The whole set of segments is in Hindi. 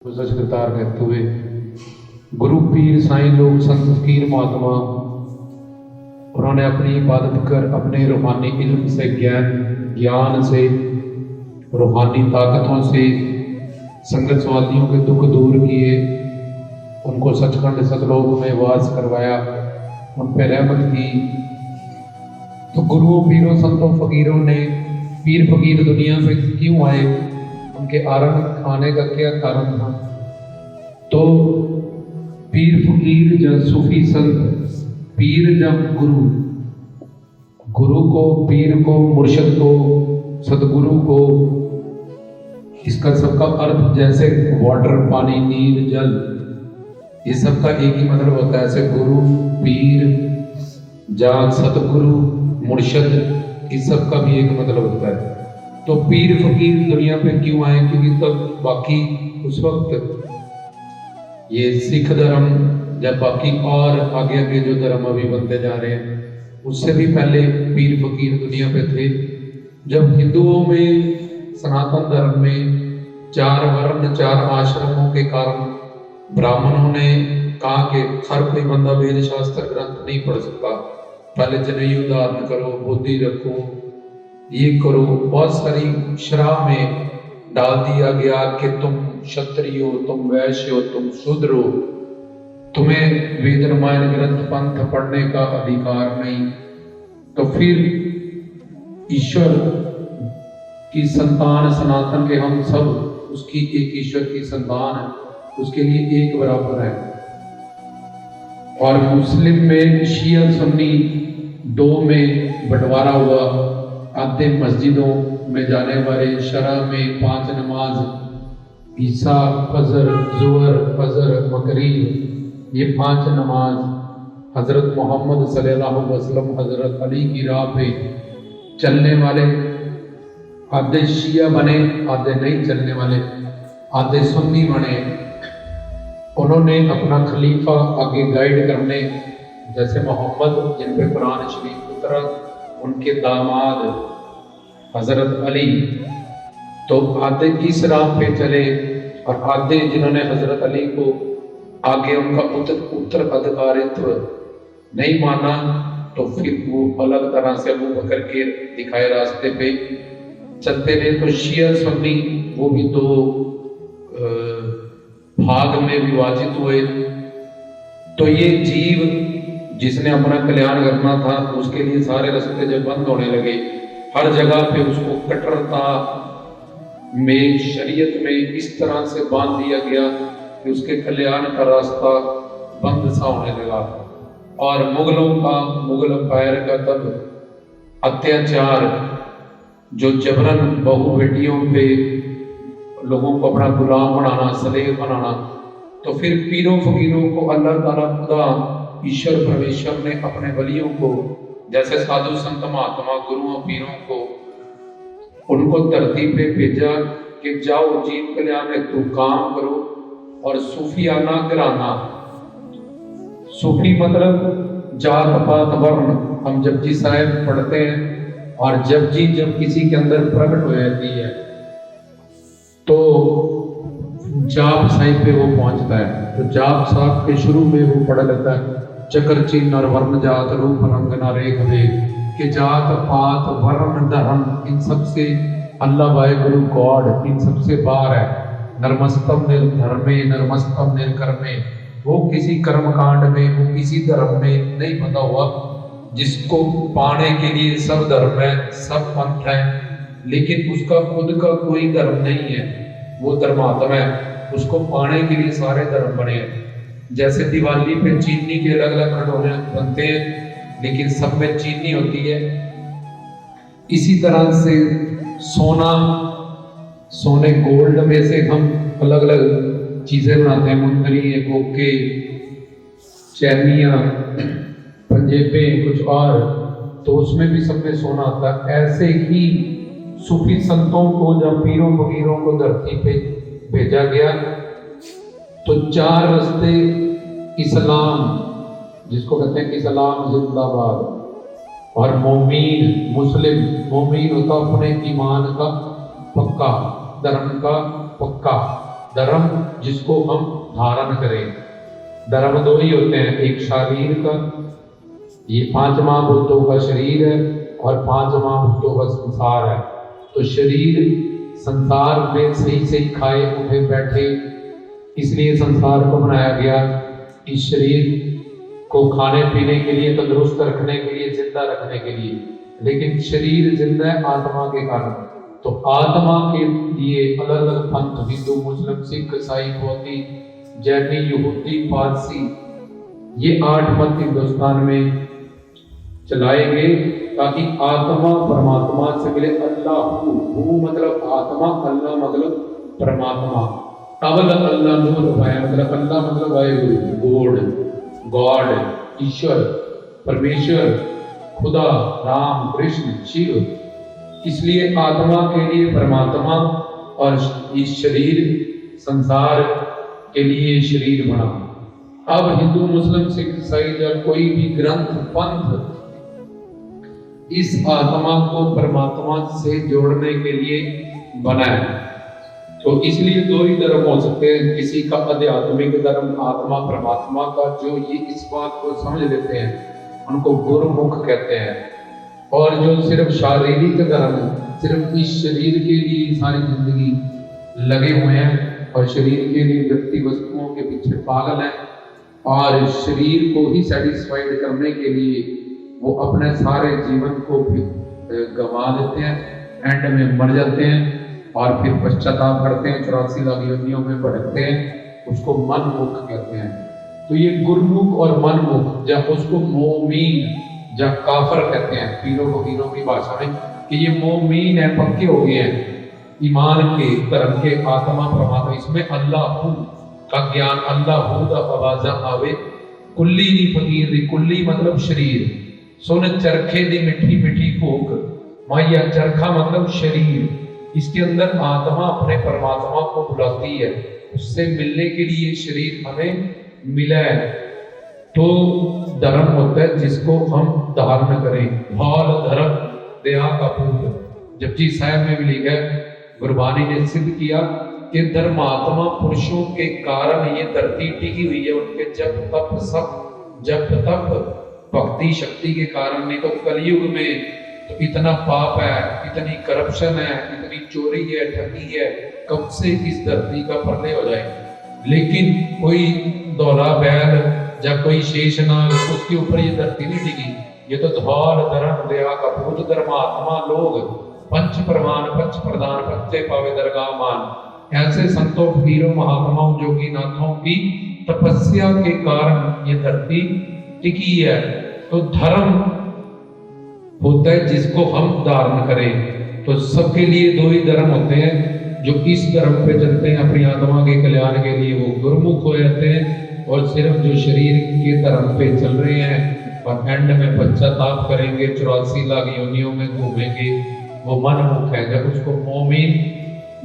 सच करतार कहते हुए गुरु पीर साईं लोग संत फकीर महात्मा उन्होंने अपनी इबादत कर अपने रूहानी इल्म से ज्ञान से रूहानी ताकतों से संगत वादियों के दुख दूर किए, उनको सचखंड सतलोक में वास करवाया, उन पर रहमत की। तो गुरुओं पीरों संतों फकीरों ने पीर फकीर दुनिया पे क्यों आए, उनके आने का क्या कारण था? तो पीर फकीर जब सूफी संत, पीर जब गुरु को, पीर को, मुर्शद को, सदगुरु को, इसका सबका अर्थ जैसे वाटर पानी नीर जल, ये सबका एक ही मतलब होता है। ऐसे गुरु पीर जात सतगुरु मुर्शद, इस सबका भी एक मतलब होता है। तो पीर फकीर दुनिया पे क्यों आए? क्योंकि तब बाकी उस वक्त ये सिख धर्म या बाकी और आगे आगे जो धर्म अभी बनते जा रहे हैं, उससे भी पहले पीर फकीर दुनिया पे थे। जब हिंदुओं में सनातन धर्म में 4 वर्ण 4 आश्रमों के कारण ब्राह्मणों ने कहा कि हर कोई बंदा वेद शास्त्र ग्रंथ नहीं पढ़ सकता, पहले जनेयू धारण करो, बुद्धि रखो, ये करो, बहुत सारी शराब में डाल दिया गया कि तुम क्षत्रिय हो, तुम वैश्य हो, तुम शूद्र हो, तुम्हें वेद रामायण ग्रंथ पंथ पढ़ने का अधिकार नहीं। तो फिर ईश्वर की संतान सनातन के हम सब उसकी एक ईश्वर की संतान है, उसके लिए एक बराबर है। और मुस्लिम में शिया सुन्नी 2 में बंटवारा हुआ। आधे मस्जिदों में जाने वाले शरह में 5 नमाज, ईसा फजर जोहर फजर मगरिब, ये 5 नमाज हजरत मोहम्मद सल्लल्लाहु अलैहि वसल्लम हजरत अली की राह पे चलने वाले आधे शिया बने, आधे नहीं चलने वाले, आधे सुन्नी बने। उन्होंने अपना खलीफा आगे गाइड करने, जैसे मोहम्मद जिन पे कुरान शरीफ उतरा, उनके दामाद हजरत अली, तो आधे इस राह पे चले और आधे जिन्होंने हजरत अली को आगे उनका उत्तराधिकारित्व नहीं माना, तो फिर वो अलग तरह से अबू बकर के दिखाए रास्ते पे चलते रहे। तो शिया सुन्नी वो भी 2 भाग में विभाजित हुए। तो ये जीव जिसने अपना कल्याण करना था, उसके लिए सारे रास्ते जब बंद होने लगे, हर जगह पे उसको कट्टरता में शरीयत में इस तरह से बांध दिया गया कि उसके कल्याण का रास्ता बंद सा होने लगा। और मुगल अंपायर का तब अत्याचार, जो जबरन बहू बेटियों पे लोगों को अपना गुलाम बनाना, सलेब बनाना, तो फिर पीरों फकीरों को अल्लाह ताला खुदा ईश्वर परमेश्वर ने अपने वलियों को, जैसे साधु संत महात्मा गुरुओं पीरों को, उनको धरती पे भेजा कि जाओ जीव कल्याण में तू काम करो और सूफियाना घराना। सूफी मतलब जात पात वर्ण। हम जपजी साहिब पढ़ते हैं और जपजी जब किसी के अंदर प्रकट हो जाती है तो जाप साहिब पे वो पहुंचता है। तो जाप साहब के शुरू में वो पढ़ लेता है, चक्र चिन्ह और वर्ण जात रूप रंग न रेख भेद, कि जात पात वर्ण धर्म इन सबसे अल्लाह वाहे गुरु गॉड इन सबसे बाहर है। नर्मस्तम निर्धर्मे नर्मस्तम निर्कर्मे, वो किसी कर्म कांड में, वो किसी धर्म में नहीं बंधा हुआ, जिसको पाने के लिए सब धर्म है, सब पंथ है, लेकिन उसका खुद का कोई धर्म नहीं है, वो धर्मात्मा है, उसको पाने के लिए सारे धर्म बने हैं। जैसे दिवाली पे चीनी के अलग अलग खिलौने बनते हैं, लेकिन सब में चीनी होती है। इसी तरह से सोने गोल्ड में से हम अलग अलग चीजें बनाते हैं, मुंदरी, गोके, चैनिया, पंजेबे, कुछ और, तो उसमें भी सब में सोना आता है। ऐसे ही सूफी संतों को जब पीरों फकीरों को धरती पे भेजा गया, तो 4 रास्ते इस्लाम, जिसको कहते हैं इस्लाम जिंदाबाद, और मोमीन मुस्लिम, मोमीन होता अपने ईमान का पक्का, धर्म का पक्का, धर्म जिसको हम धारण करें। धर्म दो ही होते हैं, एक शरीर का, ये 5 महाभूतों का शरीर है, और 5 महाभूतों का संसार है। तो शरीर संसार में सही सही खाए उठे बैठे, इसलिए संसार को बनाया गया। इस शरीर को खाने पीने के लिए, तंदुरुस्त रखने के लिए, जिंदा रखने के लिए, लेकिन शरीर जिंदा है आत्मा के कारण। तो आत्मा के लिए अलग अलग पंथ, हिंदू, मुस्लिम, सिख, ईसाई, बौद्धी, जैनी, यहूदी, पारसी, ये 8 मत हिंदुस्तान में चलाए गए, ताकि आत्मा परमात्मा से मिले। अल्लाह हू मतलब आत्मा, अल्लाह मतलब परमात्मा। अवल अल्लाह नूर पाया मतलब अल्लाह मतलब वाहिगुरु, गॉड, ईश्वर, परमेश्वर, खुदा, राम, कृष्ण, शिव। इसलिए आत्मा के लिए परमात्मा, और इस शरीर संसार के लिए शरीर बना। अब हिंदू, मुस्लिम, सिख, ईसाई जब कोई भी ग्रंथ, पंथ इस आत्मा को परमात्मा से जोड़ने के लिए बना है। तो इसलिए 2 ही धर्म हो सकते हैं, किसी का आध्यात्मिक धर्म, आत्मा परमात्मा का, जो ये इस बात को समझ लेते हैं उनको गुरुमुख कहते हैं, और जो सिर्फ शारीरिक धर्म, सिर्फ इस शरीर के लिए सारी जिंदगी लगे हुए हैं, और शरीर के लिए व्यक्ति वस्तुओं के पीछे पागल हैं, और शरीर को ही सेटिस्फाइड करने के लिए वो अपने सारे जीवन को गंवा देते हैं, एंड में मर जाते हैं, और फिर पश्चाताप करते हैं, 84 लाख योनियों में भटकते हैं। उसको मन मुख कहते हैं। तो ये गुरमुख और मनमुख, जब उसको मोमीन जब काफर कहते हैं पीरों फकीरों की भाषा में, कि ये मोमीन है, पक्के हो गए हैं ईमान के, धर्म के, आत्मा परमात्मा, इसमें अल्लाह का ज्ञान, अल्लाह का आवाजा आवे। कुल्ली दी फकीर दी, कुल्ली मतलब शरीर, सुन चरखे दी मिठी मिठी फूक, माया चरखा मतलब शरीर। इसके अंदर आत्मा अपने परमात्मा को बुलाती है, उससे मिलने के लिए शरीर हमें मिला है। तो धर्म होता है जिसको हम धारण करें। भाल धर्म दया का पूत, जपजी साहब में भी लिखा है, गुरबानी ने सिद्ध किया कि धर्मात्मा पुरुषों के कारण ये धरती टिकी हुई है, उनके जप तप सब, जप तप भक्ति शक्ति के कारण। नहीं तो कलयुग में तो इतना पाप है, इतनी करप्शन है, इतनी चोरी है, ठगी है, कब से इस धरती का प्रलय हो जाए। लेकिन कोई दौला बैल या कोई शेषनाग, उसके ऊपर ये धरती नहीं टिकी। ये तो धौल धर्म दया का भूत धर्मात्मा लोग, पंच प्रमाण पंच प्रदान पंचे पावे दरगाह मान। ऐसे संतों, फकीरों, महात्माओं, जोगी नाथों की तपस्या के कारण ये धरती टिकी है। तो धर्म होता है जिसको हम धारण करें। तो सबके लिए 2 ही धर्म होते हैं, जो इस धर्म पे चलते हैं अपनी आत्मा के कल्याण के लिए, वो गुरुमुख हो जाते हैं, और सिर्फ जो शरीर के धर्म पे चल रहे हैं और एंड में पश्चाताप करेंगे, 84 लाख योनियों में घूमेंगे, वो मनमुख है, जब उसको मोमिन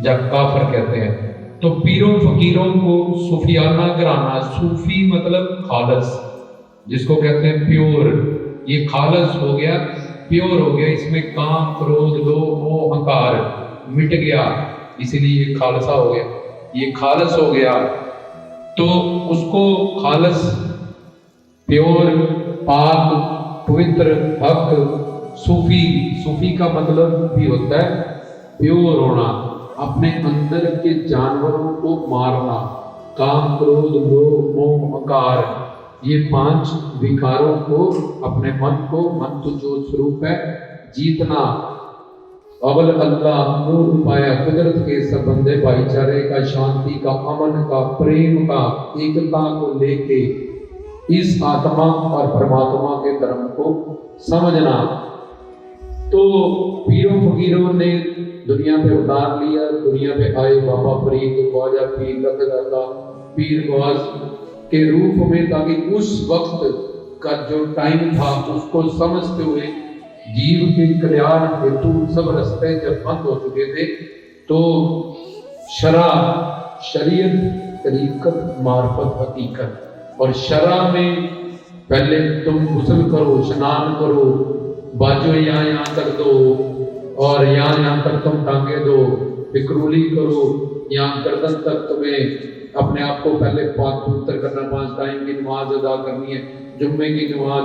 जब काफर कहते हैं। तो पीरों फकीरों को सूफियाना घराना, सूफी मतलब खालस, जिसको कहते हैं प्योर, ये खालस हो गया, प्योर हो गया, इसमें काम, क्रोध, लोभ, मोह, अहंकार मिट गया, इसीलिए ये खालसा हो गया, ये खालस हो गया। तो उसको खालस, प्योर, पाक, पवित्र, भक्त, सूफी, सूफी का मतलब भी होता है प्योर होना, अपने अंदर के जानवरों को मारना, काम, क्रोध, लोभ, मोह, अहंकार, ये 5 विकारों को, अपने मन को, मन तो जो स्वरूप है, जीतना। अवल अल्लाह नूर पाया, कुदरत के संबंधे, भाईचारे का, शांति का, अमन का, प्रेम का, एकता को लेके इस आत्मा और परमात्मा के धर्म को समझना। तो पीरों फकीरों ने दुनिया पे उतार लिया, दुनिया पे आए बाबा फरीद, ख्वाजा पीर, लखदाता पीर गौस के रूप में, ताकि उस वक्त का जो टाइम था उसको समझते हुए जीव के कल्याण हेतु सब रास्ते जब बंद हो चुके थे, तो शरा, शरीयत, तरीकत, मार्फत, हकीकत। और शरा में पहले तुम गुस्ल करो, स्नान करो, बाजू यहाँ तक दो, और यहाँ तक तुम टांगे दो, विक्रूली करो, यहाँ गर्दन तक तुम्हें अपने आप को पहले पाक पवित्र करना, 5 टाइम की नमाज अदा करनी है, जुम्मे की नमाज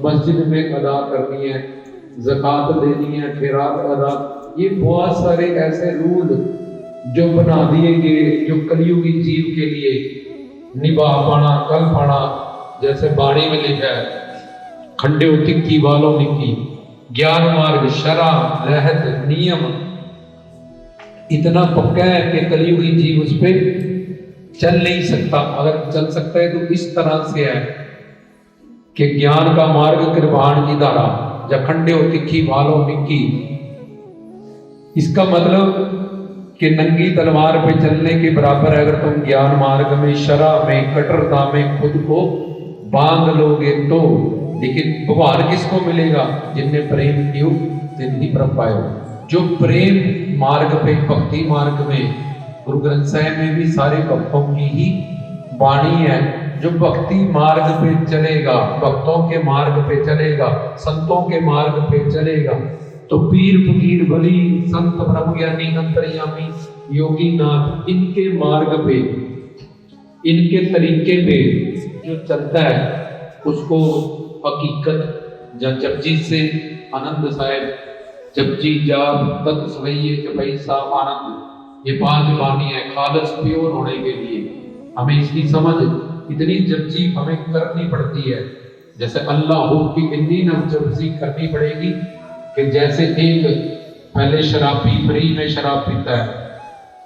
मस्जिद में अदा करनी है, ज़कात देनी है, खैरात अदा। ये बहुत सारे ऐसे रूल जो बना दिए गए जो कलयुगी जीव के लिए निभा पाना, कल पाना। जैसे बाणी में लिखा है, खंडे तिक्की वालों निकी, ज्ञान मार्ग शरा रहत नियम, इतना पक्का है कि कलयुगी जीव उस पर चल नहीं सकता। अगर चल सकता है तो इस तरह से है कि ज्ञान का मार्ग कृपाण की धारा, या खंडे हो तिखी भालो निक्की। इसका मतलब कि नंगी तलवार पे चलने के बराबर है अगर तुम ज्ञान मार्ग में, शरा में, कट्टरता में खुद को बांध लोगे तो। लेकिन भगवान किसको मिलेगा? जिनने प्रेम कियो तिन्ही प्रभ पायो। जो प्रेम मार्ग पे, भक्ति मार्ग में, गुरु ग्रंथ साहिब में भी सारे भक्तों की ही वाणी है। जो भक्ति मार्ग पे चलेगा, भक्तों के मार्ग पे चलेगा, संतों के मार्ग पे चलेगा, तो पीर फकीर वली संत ब्रह्म ज्ञानी अंतर्यामी योगी नाथ, इनके मार्ग पे, इनके तरीके पे जो चलता है उसको हकीकत जपजी से आनंद साहिब, जपजी जाप तत् सवैये जपई साहब आनंद, ये 5 वाणी है खालस प्योर होने के लिए। हमें इसकी समझ इतनी जपजी हमें करनी पड़ती है। जैसे अल्लाह की इतनी न जपजी करनी पड़ेगी कि जैसे एक पहले शराबी फ्री में शराब पीता है,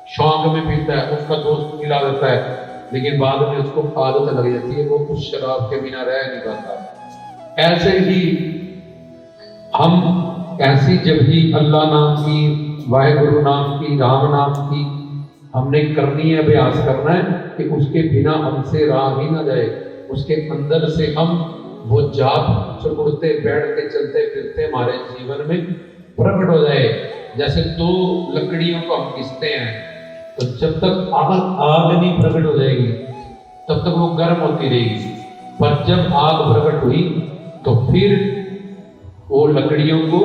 शौक में पीता है, उसका दोस्त मिला देता है, लेकिन बाद में उसको आदत लग जाती है, वो उस शराब के बिना रह नहीं पाता। ऐसे ही हम ऐसी जपजी अल्लाह नाम की, वाहेगुरु नाम की, राम नाम की हमने करनी है, अभ्यास करना है कि उसके बिना हमसे राह ही ना जाए। उसके अंदर से हम वो जाप चुड़ते बैठते चलते फिरते हमारे जीवन में प्रकट हो जाए। जैसे 2 लकड़ियों को हम घिसते हैं, तो जब तक आग नहीं प्रकट हो जाएगी तब तक वो गर्म होती रहेगी, पर जब आग प्रकट हुई तो फिर वो लकड़ियों को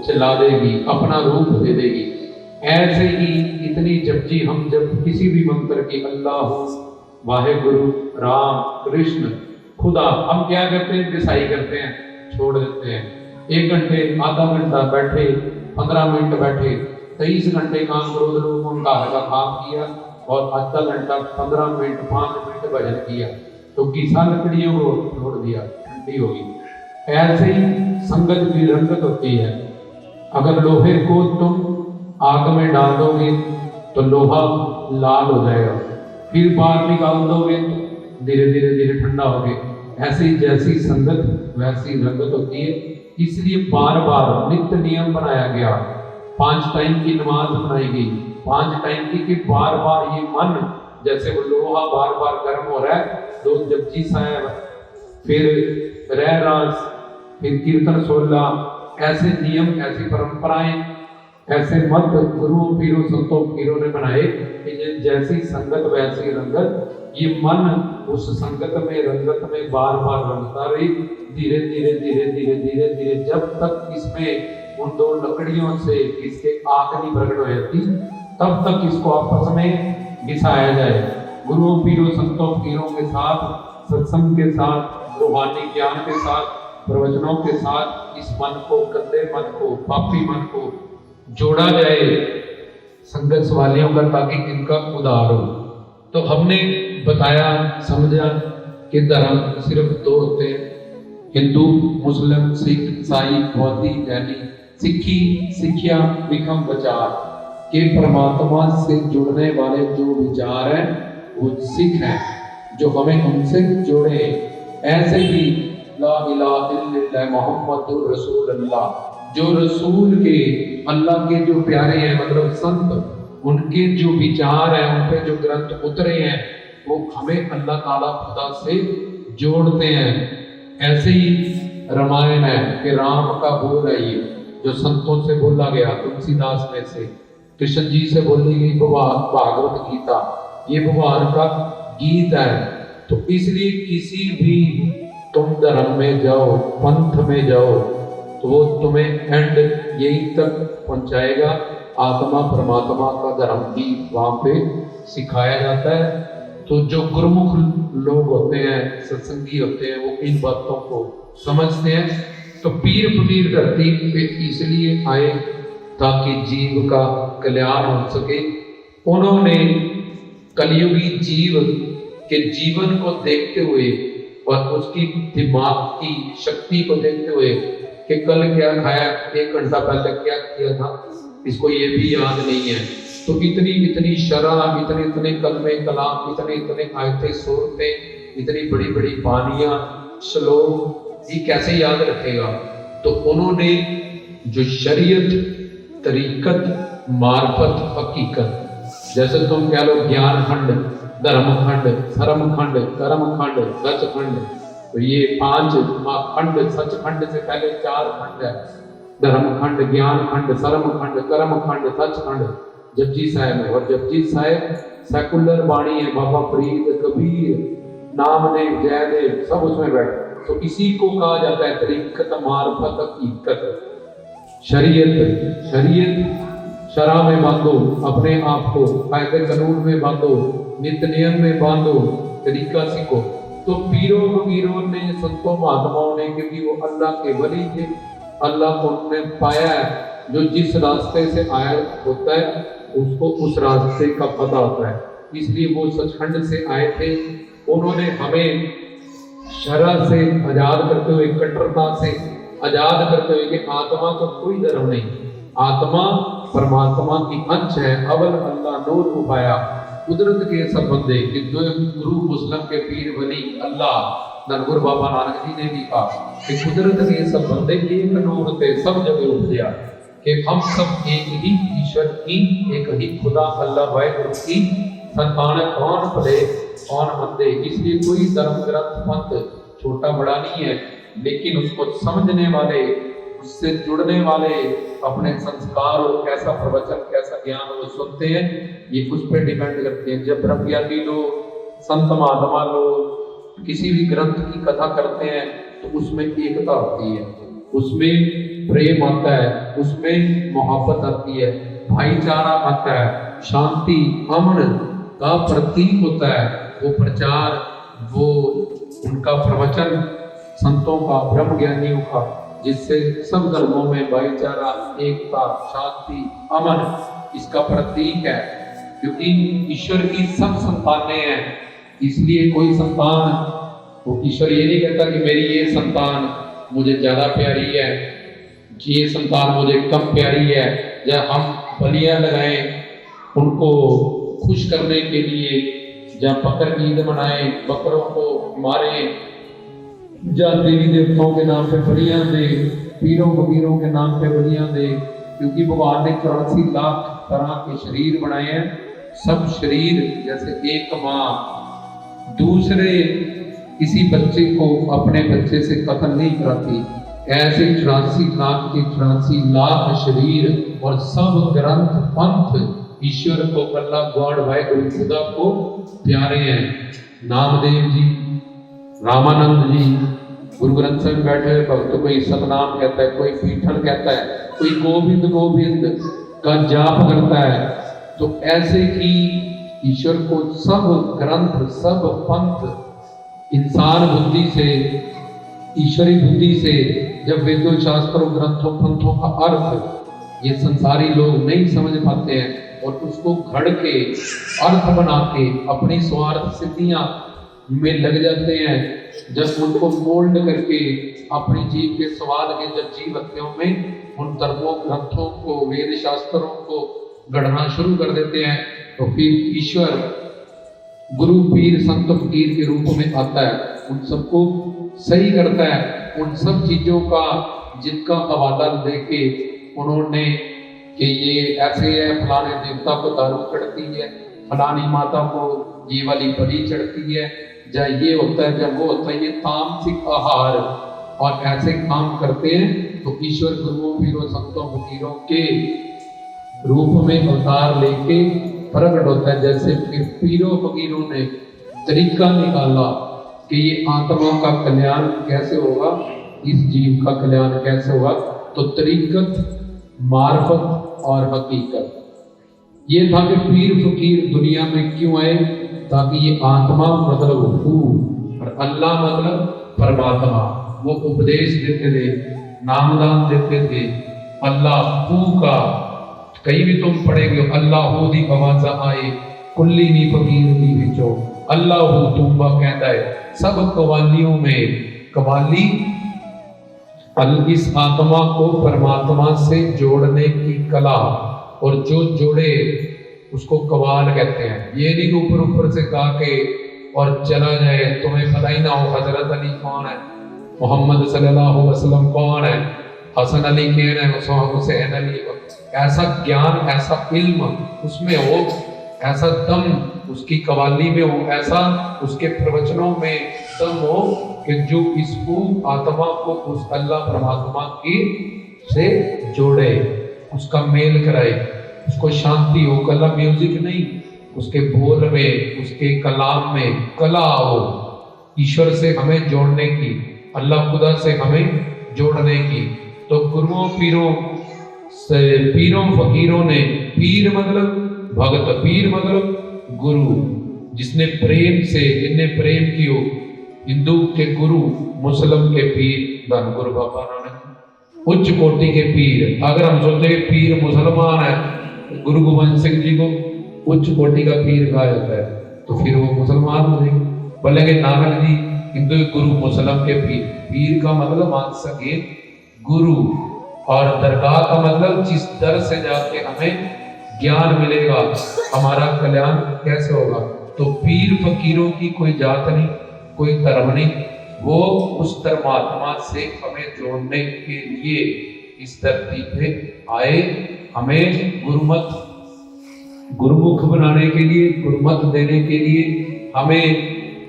जला देगी, अपना रूप दे देगी। ऐसे ही इतनी जपजी हम जब किसी भी मंत्र की, अल्लाह, वाहेगुरु, राम, कृष्ण, खुदा, हम क्या करते हैं? डिसाई करते हैं, छोड़ देते हैं। 1 घंटे, आधा घंटा बैठे, 15 मिनट बैठे, 23 घंटे काम क्रोध रूप ओंकार का काम किया और आधा घंटा, 15 मिनट, 5 मिनट भजन किया, तो घिसा लकड़ियों को छोड़ दिया, ठंडी होगी। ऐसे ही संगत की रंगत होती है। अगर लोहे को तुम आग में डाल दोगे तो लोहा लाल हो जाएगा, फिर बाहर निकाल दोगे तो धीरे धीरे धीरे ठंडा हो गया। ऐसी जैसी संगत वैसी रंगत होती है। इसलिए बार बार नित्य नियम बनाया गया, 5 टाइम की नमाज बनाई गई, 5 टाइम की, कि बार बार ये मन, जैसे वो लोहा बार बार गर्म हो रहा है, 2 जपजी साहब, फिर रह रास, फिर कीर्तन 16, ऐसे नियम, ऐसी परंपराएं, ऐसे मत गुरुओं पीरों संतों पीरों ने बनाए कि जैसी संगत वैसी रंगत। ये मन उस संगत में, रंगत में बार बार रंगता रही, धीरे धीरे धीरे धीरे धीरे धीरे, जब तक इसमें उन 2 लकड़ियों से इसके आग नहीं प्रकट हो जाती, तब तक इसको आपस में घिसाया जाए। गुरुओं पीरों संतों पीरों के साथ, सत्संग के साथ, रूहानी ज्ञान के साथ, प्रवचनों के साथ इस मन को, गंदे मन को, पापी मन को जोड़ा जाए संगत सवालियों का, ताकि इनका उद्धार हो। तो हमने बताया, समझा कि धर्म सिर्फ 2 होते हैं, हिंदू, मुस्लिम, सिख, ईसाई, बौद्धी, जैनी। सिक्खी, सिक्ख्या, विखम विचार के परमात्मा से जुड़ने वाले जो विचार हैं वो सिख हैं, जो हमें उनसे जोड़े। ऐसे ही ला इलाहा इल्लल्लाह मुहम्मदुर रसूलुल्लाह, जो रसूल के, अल्लाह के जो प्यारे हैं, मतलब संत, उनके जो विचार हैं, उन पे जो ग्रंथ उतरे हैं, वो हमें अल्लाह ताला खुदा से जोड़ते हैं। ऐसे ही रामायण है कि राम का बोल है, ये जो संतों से बोला गया, तुलसीदास में से, कृष्ण जी से बोली गई भागवत गीता, ये भगवान का गीत है। तो इसलिए किसी भी तुम धर्म में जाओ, पंथ में जाओ, तो वो तुम्हें एंड यही तक पहुंचाएगा। आत्मा परमात्मा का धर्म भी वहाँ पे सिखाया जाता है। तो जो गुरुमुख लोग होते हैं, सत्संगी होते हैं, वो इन बातों को समझते हैं। तो पीर फकीर धरती पे इसलिए आए ताकि जीव का कल्याण हो सके। उन्होंने कलयुगी जीव के जीवन को देखते हुए और उसकी दिमाग की शक्ति को देखते हुए कि कल क्या खाया, 1 घंटा पहले क्या किया था, इसको ये भी याद नहीं है। तो इतनी इतनी शरह, इतने इतने कलमे कलाम, इतने इतने आयतें सूरतें, इतनी बड़ी बड़ी बानियां, श्लोक, ये कैसे याद रखेगा। तो उन्होंने जो शरीयत, तरीकत, मार्फत, हकीकत, जैसे तुम कह लो ज्ञान खंड, धर्म खंड, धर्म खंड, कर्म खंड, सच खंड, तो ये 5 खंड, सच खंड से पहले 4 खंड है। धर्म खंड, ज्ञान खंड, धर्म खंड, कर्म खंड, सच खंड जपजी साहिब है। और जपजी साहिब सेकुलर वाणी है, बाबा फरीद, कबीर, नामदेव, जयदेव सब उसमें बैठे। तो इसी को कहा जाता है तरीकत, मार्फत, हकीकत। शरीयत, शरीयत शरा में बांधो अपने आप को, कायदे कानून में बांधो, नित नियम में बांधो, तरीका सीखो। तो पीरों फकीरों ने, संतों महात्माओं ने, क्योंकि वो अल्लाह के वली थे, अल्लाह को उन्होंने पाया है। जो जिस रास्ते से आया होता है उसको उस रास्ते का पता होता है, इसलिए वो सचखंड से आए थे। उन्होंने हमें शरा से आजाद करते हुए, कट्टरता से आजाद करते हुए कि आत्मा का कोई धर्म नहीं, आत्मा परमात्मा की अंश है, अवल अल्लाह नूर उपाया, कुदरत के सब बंदे। कि जो गुरु मुस्लिम के पीर वली अल्लाह, नरगुर बाबा नानक जी ने भी कहा कि कुदरत के सब बंदे एक नूर थे, सब जगह उपजया, कि हम सब एक ही ईश्वर की, एक ही खुदा अल्लाह वाहिगुरु की संतान, कौन भले कौन मंदे। इसलिए कोई धर्म ग्रंथ पंथ छोटा बड़ा नहीं है, लेकिन उसको समझने वाले, उससे जुड़ने वाले, अपने संस्कार और कैसा प्रवचन, कैसा ज्ञान वो सुनते हैं, ये उस पर डिपेंड करते हैं। जब ब्रह्मज्ञानी लोग, संत महात्मा लोग किसी भी ग्रंथ की कथा करते हैं तो उसमें एकता होती है, उसमें प्रेम आता है, उसमें मोहब्बत आती है, भाईचारा आता है, शांति अमन का प्रतीक होता है। वो प्रचार, वो उनका प्रवचन संतों का, ब्रह्मज्ञानियों का, जिससे सब धर्मों में भाईचारा, एकता, शांति, अमन इसका प्रतीक है। क्योंकि ईश्वर की सब संतानें हैं, इसलिए कोई संतान, वो ईश्वर ये नहीं कहता कि मेरी ये संतान मुझे ज्यादा प्यारी है, ये संतान मुझे कम प्यारी है, या हम बलियां लगाएं उनको खुश करने के लिए, या बकर ईद मनाएं, बकरों को मारें, या देवी देवताओं के नाम पे बलियां दे, पीरों फकीरों के नाम पे बलियां दे। क्योंकि भगवान ने 84 लाख तरह के शरीर बनाए हैं। सब शरीर जैसे एक माँ दूसरे किसी बच्चे को अपने बच्चे से कत्ल नहीं कराती, ऐसे 84 लाख के 84 लाख शरीर और सब ग्रंथ पंथ ईश्वर को, अल्लाह गॉड वाहिगुरु खुदा को प्यारे हैं। नामदेव जी, रामानंद जी गुरु ग्रंथ साहिब बैठे हुए भक्त, कोई सतनाम कहता है, कोई पीठन कहता है, कोई गोविंद गोविंद का जाप करता है। तो ऐसे ही ईश्वर को सब ग्रंथ, सब पंथ इंसान बुद्धि से, ईश्वरी बुद्धि से, जब वेदों शास्त्रों ग्रंथों पंथों का अर्थ ये संसारी लोग नहीं समझ पाते हैं और उसको घड़ के अर्थ बना के अपनी स्वार्थ सिद्धियां में लग जाते हैं, जब उनको मोल्ड करके अपनी जीव के स्वाद के जब जीव हत्याओं में उन धर्मों ग्रंथों को, वेद शास्त्रों को गढ़ना शुरू कर देते हैं, तो फिर ईश्वर गुरु पीर संत फकीर के रूप में आता है, उन सबको सही करता है। उन सब चीजों का जिनका हवाला देके उन्होंने कि ये ऐसे है, फलाने देवता को दारू चढ़ती है, फलानी माता को ये वाली बलि चढ़ती है, या ये होता है, जब वो होता है, ये तामसिक आहार और ऐसे काम करते हैं। तो ईश्वर गुरुओं पीरों संतों फकीरों के रूप में अवतार लेके प्रकट होता है। जैसे पीरों फकीरों ने तरीका निकाला कि ये आत्मा का कल्याण कैसे होगा, इस जीव का कल्याण कैसे होगा, तो तरीकत, मार्फत, और हकीकत। ये था कि पीर फकीर दुनिया में क्यों आए, ताकि ये आत्मा मतलब हू और अल्लाह मतलब परमात्मा, वो उपदेश देते थे, नामदान देते थे। अल्लाह हू का कहीं भी तुम पढ़ेंगे, अल्लाह हू दी आवाज आए कुल्ली नी फकीर दी विचो, अल्लाह हू तुम्बा कहता है। सब कवालियों में कवाली इस आत्मा को परमात्मा से जोड़ने की कला, और जो जोड़े उसको कवाल कहते हैं। ये नहीं कि ऊपर ऊपर से गा के और चला जाए, तुम्हें पता ही ना हो हजरत अली कौन है, मोहम्मद सल्लल्लाहु अलैहि वसल्लम कौन है, हसन अली कौन है, हुसैन अली, ऐसा ज्ञान ऐसा इल्म उसमें हो, ऐसा दम उसकी कवाली में हो, ऐसा उसके प्रवचनों में दम हो कि जो इसको आत्मा को उस अल्लाह परमात्मा की से जोड़े, उसका मेल कराए, उसको शांति हो। कला म्यूजिक नहीं, उसके बोल में, उसके कलाम में कला हो, ईश्वर से हमें जोड़ने की, अल्लाह खुदा से हमें जोड़ने की। तो गुरुओं पीरों से, पीरों फकीरों ने, पीर मतलब भगत, पीर मतलब गुरु, जिसने प्रेम से, जिनने प्रेम कियो। हिंदू के गुरु, मुस्लिम के पीर, धन गुरु बाबा नानक उच्च कोटि के पीर। अगर हम सोचे पीर मुसलमान है, गुरु गोविंद सिंह जी को उच्च कोटि का पीर कहा जाता है, तो फिर वो मुसलमान हो जाएंगे। बोलेंगे नानक जी हिंदू गुरु, मुस्लिम के पीर। पीर का मतलब मान सके गुरु, और दरगाह का मतलब जिस दर से जाके हमें ज्ञान मिलेगा, हमारा कल्याण कैसे होगा। तो पीर फकीरों की कोई जात नहीं, कोई धर्म नहीं, वो उस परमात्मा से हमें जोड़ने के लिए इस धरती पे आए, हमें गुरुमत, गुरुमुख बनाने के लिए, गुरुमत देने के लिए, हमें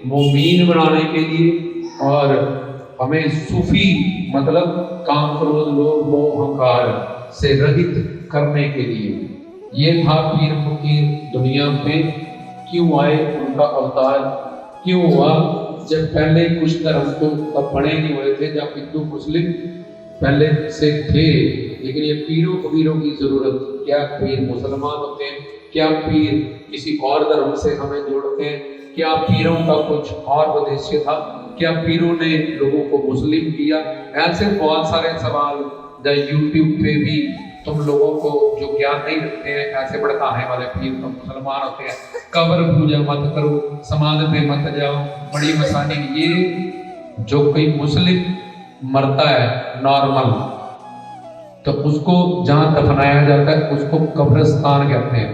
मोमीन बनाने के लिए, और हमें सूफी मतलब काम, क्रोध, लोभ, मोह, अहंकार से रहित करने के लिए। ये था पीर फकीर दुनिया में क्यों आए, उनका अवतार क्यों हुआ। जब पहले कुछ धर्म तो बने नहीं हुए थे, जब हिंदू मुस्लिम पहले से थे, लेकिन ये पीरों फकीरों की जरूरत। क्या पीर मुसलमान होते हैं, क्या पीर किसी और धर्म से हमें जोड़ते हैं, क्या पीरों का कुछ और उद्देश्य था, क्या पीरों ने लोगों को मुस्लिम किया। ऐसे बहुत सारे सवाल यूट्यूब पे भी तुम लोगों को जो ज्ञान नहीं रखते हैं, ऐसे भड़काने वाले पीर तो मुसलमान होते हैं। कब्र पूजा मत करो, समाधि पे मत जाओ, बड़ी मसानी। ये जो कोई मुस्लिम मरता है नॉर्मल, तो उसको जहां दफनाया जाता है उसको कब्रिस्तान कहते हैं,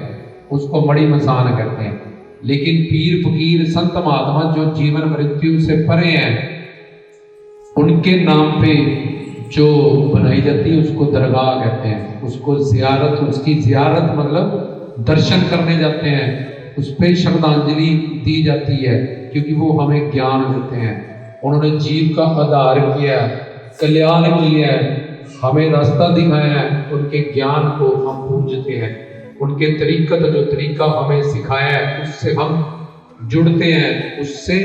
उसको बड़ी मसान कहते हैं। लेकिन पीर फकीर संत महात्मा जो जीवन मृत्यु से परे हैं, उनके नाम पे जो बनाई जाती है उसको दरगाह कहते हैं, उसको जियारत, उसकी जियारत मतलब दर्शन करने जाते हैं, उस पर श्रद्धांजलि दी जाती है, क्योंकि वो हमें ज्ञान देते हैं। उन्होंने जीव का आधार किया, कल्याण किया है, हमें रास्ता दिखाया है, उनके ज्ञान को हम पूजते हैं, उनके तरीकत जो तरीका हमें सिखाया है उससे हम जुड़ते हैं, उससे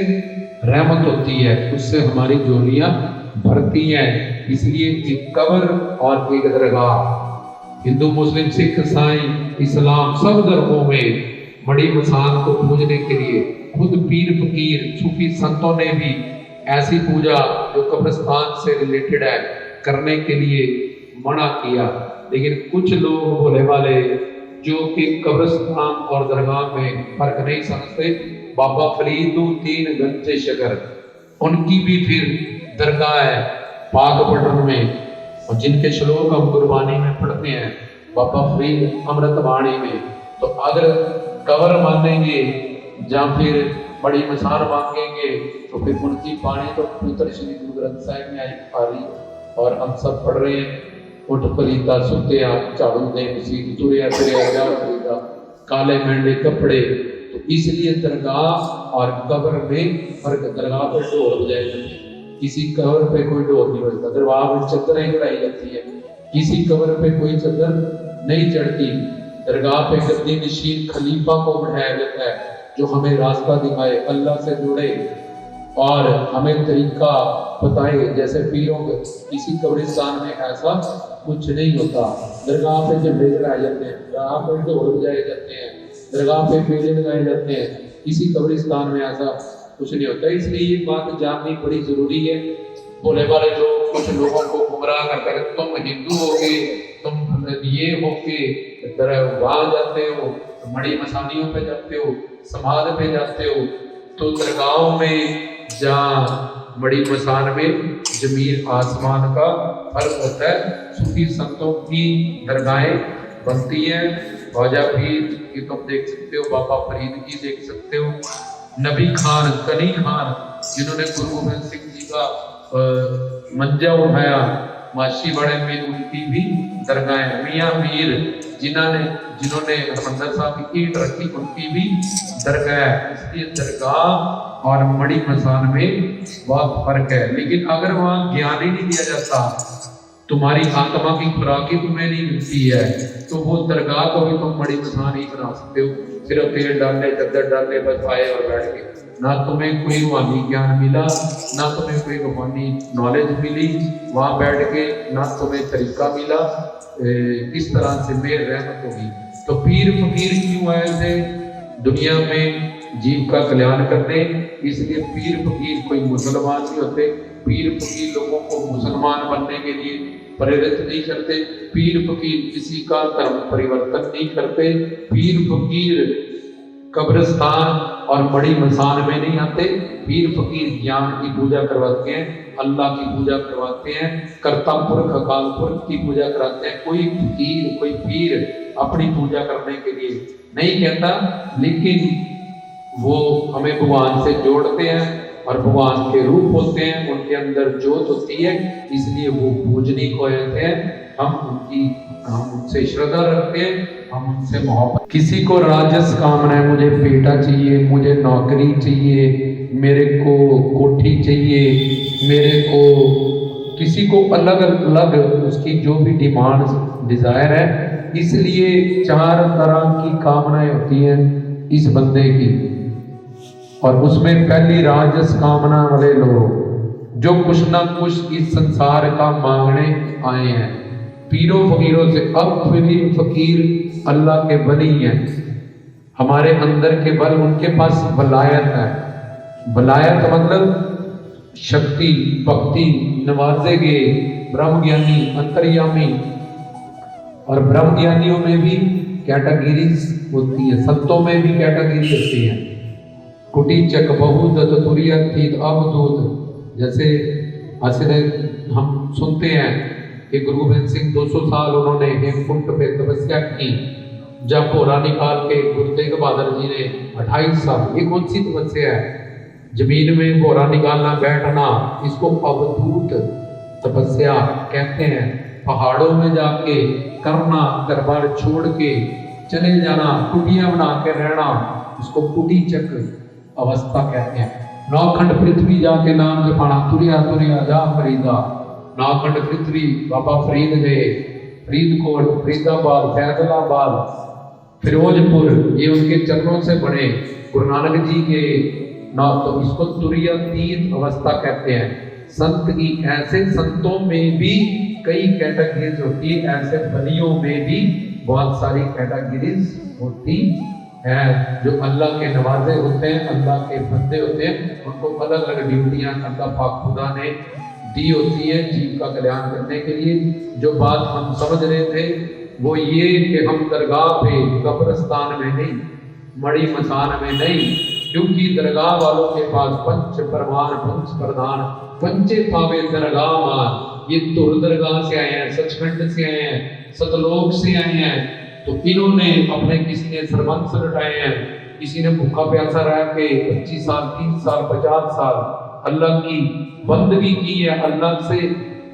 रहमत होती है, उससे हमारी जोलियां भरती हैं। इसलिए एक कब्र और एक दरगाह, हिंदू मुस्लिम सिख ईसाई इस्लाम सब धर्मों में बड़ी मसान को पूजने के लिए खुद पीर फकीर सूफी संतों ने भी ऐसी पूजा जो कब्रिस्तान से रिलेटेड है करने के लिए मना किया। लेकिन कुछ लोग भोले वाले जो कि कब्रिस्तान और दरगाह में फर्क नहीं समझते, बाबा फरीदुद्दीन गंजे शगर, उनकी भी फिर दरगाह है पाक पटन में, और जिनके श्लोक हम गुरबानी में पढ़ते हैं बाबा फरीद अमृत वाणी में। तो अगर कब्र मानेंगे या फिर बड़ी मसान मांगेंगे तो फिर उनकी पानी तो पवित्र श्री गुरु ग्रंथ साहिब में आई खाली, और हम सब पढ़ रहे हैं, उठ फरीदा सुत्या झाड़ू दे मसीह तुरया तुरया जा फरीदा, काले मेंढे कपड़े। तो इसलिए दरगाह और कब्र में फर्क। दरगाह पर ढोल बजाए जाते हैं, किसी कब्र पे कोई ढोल नहीं बजता। दरबार में चद्दरें चढ़ाई जाती है, किसी कब्र पे कोई चद्दर नहीं चढ़ती। दरगाह पे गद्दी नशीन खलीफा को बैठाया जाता है जो हमें रास्ता दिखाए, अल्लाह से जुड़े और हमें तरीका बताए। जैसे पीरों के किसी कब्रिस्तान में ऐसा कुछ नहीं होता। दरगाह पे झंडे लगाए जाते हैं, दरगाह पे ढोल बजाए जाते हैं, दरगाह पे मेले लगाए जाते हैं। किसी कब्रिस्तान में ऐसा कुछ नहीं होता। इसलिए ये बात जाननी बड़ी जरूरी है। भोले वाले लोग कुछ लोगों को गुमराह करते हैं, तुम हिंदू होगे, तुम ये होके वहां जाते हो, मड़ी मसानियों पे जाते हो, समाध पे जाते हो। तो दरगाहों में जहाँ बड़ी मसान में जमीन आसमान का फर्क होता है। सूफी संतों की दरगाहें बनती हैं। ख्वाजा पीर की तुम देख सकते हो, बाबा फरीद की देख सकते हो, नबी खान, कनी खान जिन्होंने गुरु गोबिंद सिंह जी का मंजा उठाया, माशी बड़े में उनकी भी दरगाहें। मियाँ मीर जिन्होंने हरमंदिर साहब की ईंट रखी, उनकी भी दरगाह है। इसलिए दरगाह और मड़ी मसान में बहुत फर्क है। लेकिन अगर वहाँ ज्ञान ही नहीं दिया जाता, तुम्हारी आत्मा की खुराक ही तुम्हें नहीं मिलती है, तो वो दरगाह को भी तुम मड़ी मसान ही बना सकते हो। सिर्फ तेल डालने, चद्दर डालने, बस आए और बैठ गए। ना तुम्हें कोई रूहानी ज्ञान मिला, ना तुम्हें कोई रूहानी नॉलेज मिली वहां बैठ के, ना तुम्हें तरीका मिला किस तरह से मेर रहमत होगी। तो पीर फकीर क्यों आए थे दुनिया में? जीव का कल्याण करने। इसलिए पीर फकीर कोई मुसलमान नहीं होते। पीर फकीर लोगों को मुसलमान बनने के लिए प्रेरित नहीं करते। पीर फकीर किसी का धर्म परिवर्तन नहीं करते। पीर फकीर कब्रिस्तान और बड़ी मसान में नहीं आते। पीर फकीर ज्ञान की पूजा करवाते हैं, अल्लाह की पूजा करवाते हैं, कर्ता पुरख अकाल पुरख की पूजा कराते हैं। कोई फकीर, कोई पीर अपनी पूजा करने के लिए नहीं कहता, लेकिन वो हमें भगवान से जोड़ते हैं और भगवान के रूप होते हैं, उनके अंदर ज्योत होती है, इसलिए वो पूजनीय को होते हैं। हम उनसे श्रद्धा रखते हैं, हम उनसे मोहब्बत। किसी को राजस कामना है, मुझे बेटा चाहिए, मुझे नौकरी चाहिए, मेरे को कोठी चाहिए, मेरे को, किसी को अलग अलग उसकी जो भी डिमांड डिजायर है। इसलिए 4 तरह की कामनाएं होती हैं इस बंदे की। और उसमें पहली राजस कामना वाले लोग जो कुछ ना कुछ इस संसार का मांगने आए हैं पीरों फकीरों से। अब फकीर अल्लाह के बली हैं, हमारे अंदर के बल, उनके पास वलायत है। वलायत मतलब शक्ति, भक्ति, नवाजेगे, ब्रह्म ज्ञानी, अंतर्यामी। और ब्रह्म ज्ञानियों में भी कैटेगरीज होती है, संतों में भी कैटेगरी होती है। कुटीचक, बहुत, तुरियतीत, अवधूत। जैसे असर हम सुनते हैं कि गुरु गोबिंद सिंह 200 साल उन्होंने हेमकुंड पे तपस्या की। जब भोरा निकाल के गुरु तेग बहादुर जी ने 28 साल, ये कौन सी तपस्या है? जमीन में भोरा निकालना, बैठना, इसको अवधूत तपस्या कहते हैं। पहाड़ों में जाके करना, घर बार छोड़ के चले जाना, कुटिया बना के रहना, इसको कुटीचक अवस्था कहते हैं। नौखंड पृथ्वी जाके नाम जपाना, तुरिया तुरिया जा फरीदा। नौखंड पृथ्वी बाबा फरीद गए, फरीदकोट, फरीदाबाद, फैसलाबाद, फिरोजपुर, ये उनके चरणों से बने। गुरु नानक जी के नाम, तो इसको तुरियातीत अवस्था कहते हैं। संत की, ऐसे संतों में भी कई कैटेगरीज होती है, ऐसे बलियों में भी बहुत सारी कैटेगरीज होती है। जो अल्लाह के नवाजे होते हैं, अल्लाह के बंदे होते हैं, उनको अलग अलग ड्यूटियां अल्लाह पाक खुदा ने दी होती है जीव का कल्याण करने के लिए। जो बात हम समझ रहे थे वो ये कि हम दरगाह पे, कब्रिस्तान में नहीं, मड़ी मसान में नहीं, क्योंकि दरगाह वालों के पास पंच प्रमाण, पंच प्रधान, पंचे पावे दरगाह मान। ये तुर दरगाह से आए हैं, सचखंड से आए हैं, सतलोक से आए हैं। तो इन्होंने अपने, किसी ने सरबंस लुटाए हैं, किसी ने भूखा प्यासा रह के 25 साल, 30 साल, 50 साल अल्लाह की बंदगी की है, अल्लाह से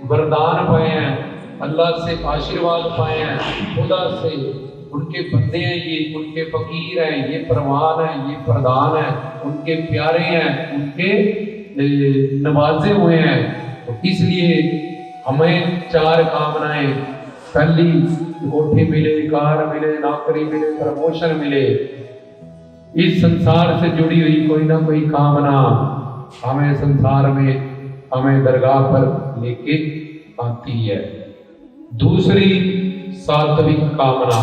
वरदान पाए हैं, अल्लाह से आशीर्वाद पाए हैं, खुदा से। उनके बंदे हैं ये, उनके फकीर हैं ये, प्रवान हैं ये, प्रधान हैं, उनके प्यारे हैं, उनके नवाजे हुए हैं। तो इसलिए हमें 4 कामनाएं, पहली कोठी मिले, कार मिले, नौकरी मिले, प्रमोशन मिले, इस संसार से जुड़ी हुई कोई ना कोई कामना हमें संसार में हमें दरगाह पर लेके आती है। दूसरी सात्विक कामना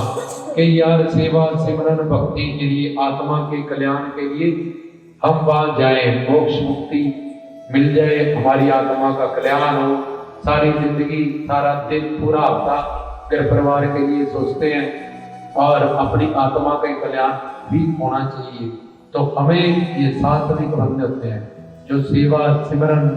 कि यार सेवा सिमरन भक्ति के लिए, आत्मा के कल्याण के लिए हम वहां जाए, मोक्ष मुक्ति मिल जाए, हमारी आत्मा का कल्याण हो। सारी जिंदगी सारा दिन पूरा हफ्ता घर परिवार के लिए सोचते हैं और अपनी आत्मा का कल्याण भी होना चाहिए। तो हमें ये सात्विक बनने होते हैं जो सेवा सिमरन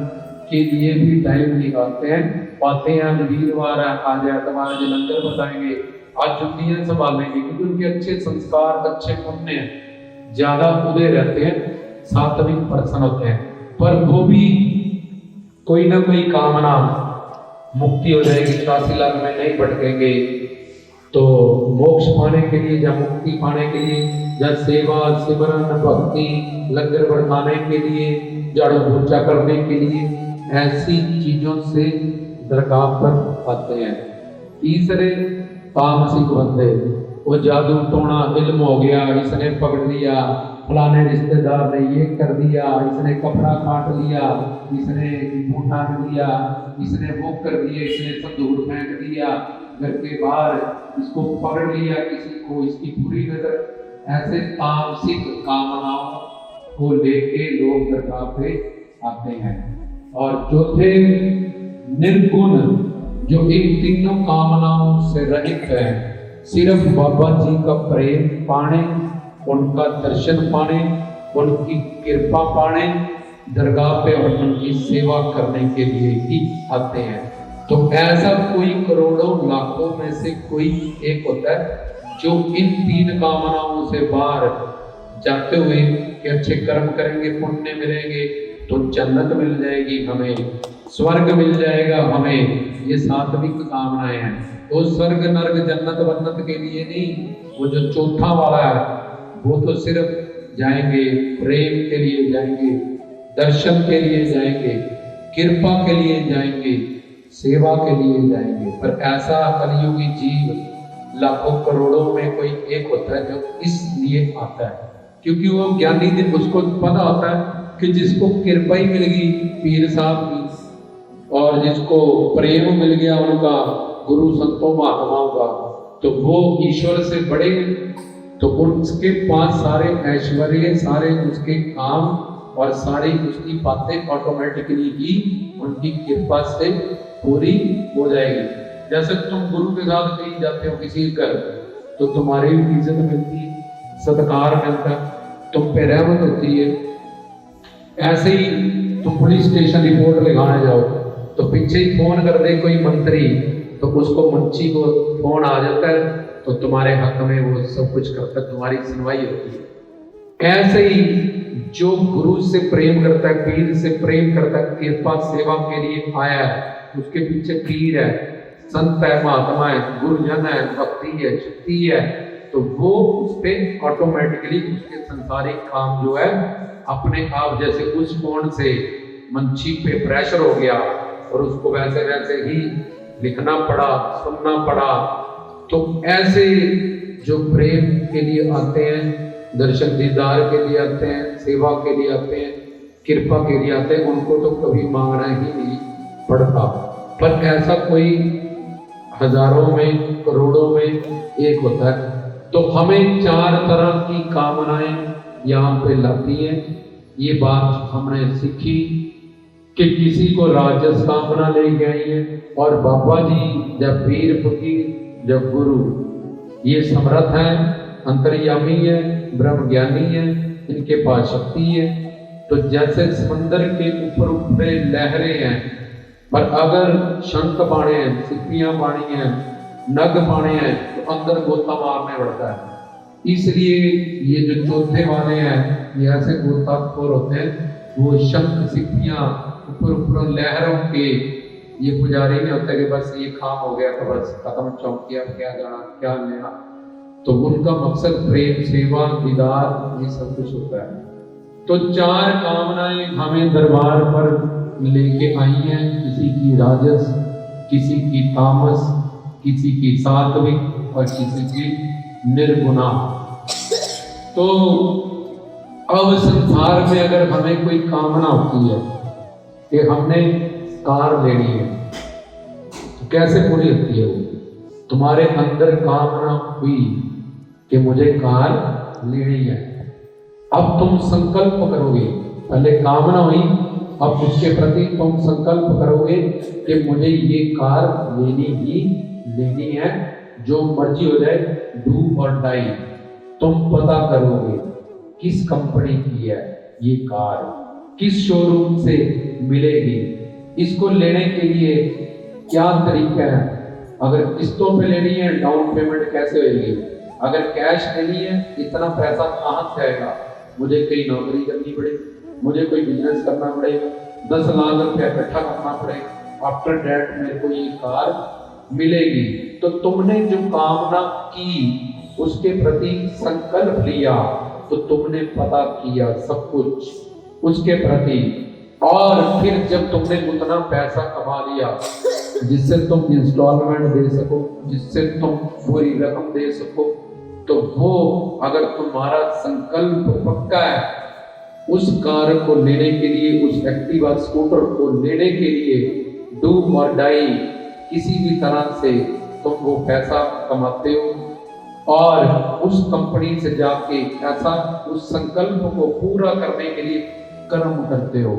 के लिए भी टाइम निकालते हैं। पाते हैं आज वीरवार है, आज एतवार आज लंगर बताएंगे, आज छुट्टियां संभालेंगे, क्योंकि उनके अच्छे संस्कार अच्छे पुण्य ज्यादा उदय रहते हैं, सात्विक पर्सन होते हैं। पर वो भी कोई ना कोई कामना मुक्ति हो जाएगी, 84 लाख में नहीं भटकेंगे। तो मोक्ष पाने के लिए या मुक्ति पाने के लिए या सेवा सिमरन भक्ति लंगर बरताने के लिए, झाड़ू पोछा करने के लिए, ऐसी चीजों से दरगाह पर आते हैं। तीसरे तामसिक बंदे, वो जादू टोना इल्म हो गया, इसने पकड़ लिया, फलाने रिश्तेदार ने ये कर दिया, इसने कपड़ा काट लिया, इसने बूटा दिया, इसने वो कर दिया, इसने संदूर फेंक दिया घर के बाहर, इसको पकड़ लिया किसी को, इसकी पूरी नजर। ऐसे तामसिक कामनाओं को लेके लोग दरगाह पे आते हैं। और चौथे निर्गुण, जो इन तीनों कामनाओं से रहित है, सिर्फ बाबा जी का प्रेम पाने, उनका दर्शन पाने, उनकी कृपा पाने, दरगाह पे और उनकी सेवा करने के लिए ही आते हैं। तो ऐसा कोई करोड़ों लाखों में से कोई एक होता है जो इन तीन कामनाओं से बाहर जाते हुए कि अच्छे कर्म करेंगे पुण्य मिलेंगे तो जन्नत मिल जाएगी, हमें स्वर्ग मिल जाएगा, हमें ये सात्विक कामनाएं हैं। तो स्वर्ग नर्क जन्नत वन्नत के लिए नहीं, वो जो चौथा वाला है वो तो सिर्फ जाएंगे प्रेम के लिए जाएंगे, दर्शन के लिए जाएंगे, कृपा के लिए जाएंगे, सेवा के लिए जाएंगे। पर ऐसा कलियुगी जीव लाखों करोड़ों में कोई एक होता है जो इसलिए आता है, क्योंकि वो ज्ञानी दिन उसको पता होता है कि जिसको कृपा ही मिल गई पीर साहब की, और जिसको प्रेम मिल गया उनका गुरु संतों महात्माओं का, तो वो ईश्वर से बड़े, तो उसके पास सारे ऐश्वर्य, सारे उसके काम और सारी उसकी बातें ऑटोमेटिकली ही उनकी कृपा से पूरी हो जाएगी। जैसे तुम गुरु के साथ कहीं जाते हो किसी घर, तो तुम्हारी भी इज्जत मिलती है, सत्कार मिलता है, तुम पे रहमत होती है। ऐसे ही तुम पुलिस स्टेशन रिपोर्ट लिखाने जाओ तो पीछे ही फोन कर दे कोई मंत्री, तो उसको मुंशी को फोन आ जाता है, तो तुम्हारे हक में वो सब कुछ करता है, तुम्हारी सुनवाई होती है। ऐसे ही जो गुरु से प्रेम करता है, पीर से प्रेम करता है, कृपा सेवा के लिए आया है, उसके पीछे पीर है, संत है, महात्मा है, गुरुजन है, भक्ति है, शक्ति है, तो वो उस पर ऑटोमेटिकली उसके संसारिक काम जो है अपने आप, जैसे उस फोन से मंची पे प्रेशर हो गया और उसको वैसे वैसे ही लिखना पड़ा, सुनना पड़ा। तो ऐसे जो प्रेम के लिए आते हैं, दर्शन दीदार के लिए आते हैं, सेवा के लिए आते हैं, कृपा के लिए आते हैं, उनको तो कभी मांगना ही नहीं पड़ता। पर ऐसा कोई हजारों में करोड़ों में एक होता है। तो हमें 4 तरह की कामनाएं यहाँ पे लाती हैं। ये बात हमने सीखी कि किसी को राजस कामना ले गई है, और बाबा जी जब पीर फकीर जब गुरु ये समर्थ है, अंतर्यामी है, ब्रह्म ज्ञानी है, इनके पास शक्ति है। तो जैसे समंदर के ऊपर ऊपर लहरें हैं, पर अगर शंख बाणे हैं, सिप्पियां बाणी हैं, नग बाणे हैं, तो अंदर गोता मारने पड़ता है। इसलिए ये जो चौथे वाले हैं ये ऐसे गोताखोर होते हैं, वो शंख सिप्पियां ऊपर ऊपर लहरों के, ये पुजारी नहीं होता कि बस ये काम हो गया तो बस खत्म, चौकिया क्या जाना क्या लेना। तो उनका मकसद प्रेम सेवा दीदार ये सब कुछ होता है। तो 4 कामनाएं हमें दरबार पर लेके आई हैं, किसी की राजस, किसी की तामस, किसी की सात्विक और किसी की निर्गुणा। तो अब संसार में अगर हमें कोई कामना होती है कि हमने कार लेनी है, तो कैसे पूरी होती है वो? तुम्हारे अंदर कामना हुई कि मुझे कार लेनी है, अब तुम संकल्प करोगे। पहले कामना हुई, अब उसके प्रति तुम संकल्प करोगे कि मुझे ये कार लेनी ही लेनी है, जो मर्जी हो जाए, डू और डाई। तुम पता करोगे किस कंपनी की है ये कार, किस शोरूम से मिलेगी, इसको लेने के लिए क्या तरीका है, अगर किस्तों पे लेनी है डाउन पेमेंट कैसे होगी, अगर कैश लेनी है इतना पैसा कहाँ से आएगा, मुझे कहीं नौकरी करनी पड़ेगी, मुझे कोई बिजनेस करना पड़ेगा, 10 लाख रुपया इकट्ठा करना पड़ेगा, आफ्टर दैट मेरे को ये कार मिलेगी। तो तुमने जो कामना की उसके प्रति संकल्प लिया, तो तुमने पता किया सब कुछ उसके प्रति, और फिर जब तुमने उतना पैसा कमा लिया जिससे तुम इंस्टॉलमेंट दे सको, जिससे तुम पूरी रकम दे सको, तो वो अगर तुम्हारा संकल्प पक्का है उस कार को लेने के लिए, उस एक्टिवा स्कूटर को लेने के लिए, डू और डाई किसी भी तरह से तुम वो पैसा कमाते हो और उस कंपनी से जाके ऐसा उस संकल्प को पूरा करने के लिए कर्म करते हो,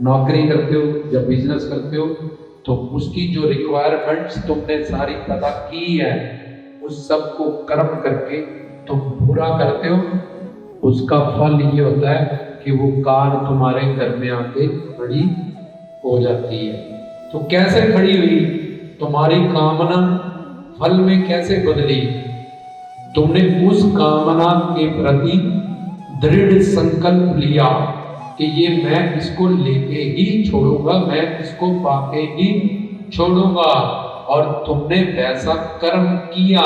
नौकरी करते हो या बिजनेस करते हो, तो उसकी जो रिक्वायरमेंट्स तुमने सारी पता की है उस सब को कर्म करके तुम पूरा करते हो, उसका फल ये होता है कि वो कार तुम्हारे घर में आके खड़ी हो जाती है। तो कैसे खड़ी हुई? तुम्हारी कामना फल में कैसे बदली? तुमने उस कामना के प्रति दृढ़ संकल्प लिया कि ये मैं इसको लेके ही छोड़ूंगा, मैं इसको पाके ही छोड़ूंगा, और तुमने वैसा कर्म किया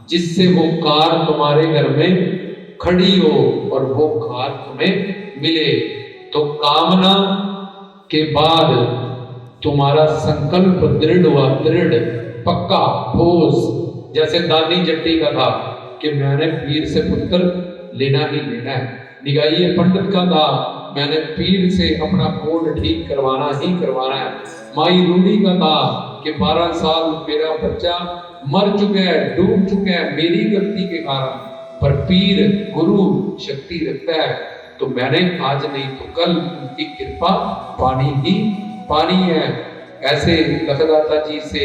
जिससे वो कार तुम्हारे घर में खड़ी हो और वो कार तुम्हें मिले। तो कामना के बाद तुम्हारा संकल्प दृढ़ हुआ, दृढ़, पक्का, ठोस, जैसे दानी जट्टी का था कि मैंने पीर से पुत्र लेना ही लेना है, निगाहिए पंडित का था मैंने पीर से अपना कोड ठीक करवाना ही करवाना है, माई रूढ़ी का था कि 12 साल मेरा बच्चा मर चुका है, डूब चुका है मेरी गलती के कारण, पर पीर गुरु शक्ति रखता है, तो मैंने आज नहीं तो कल उनकी कृपा पानी ही पानी है। ऐसे लखदाता जी से,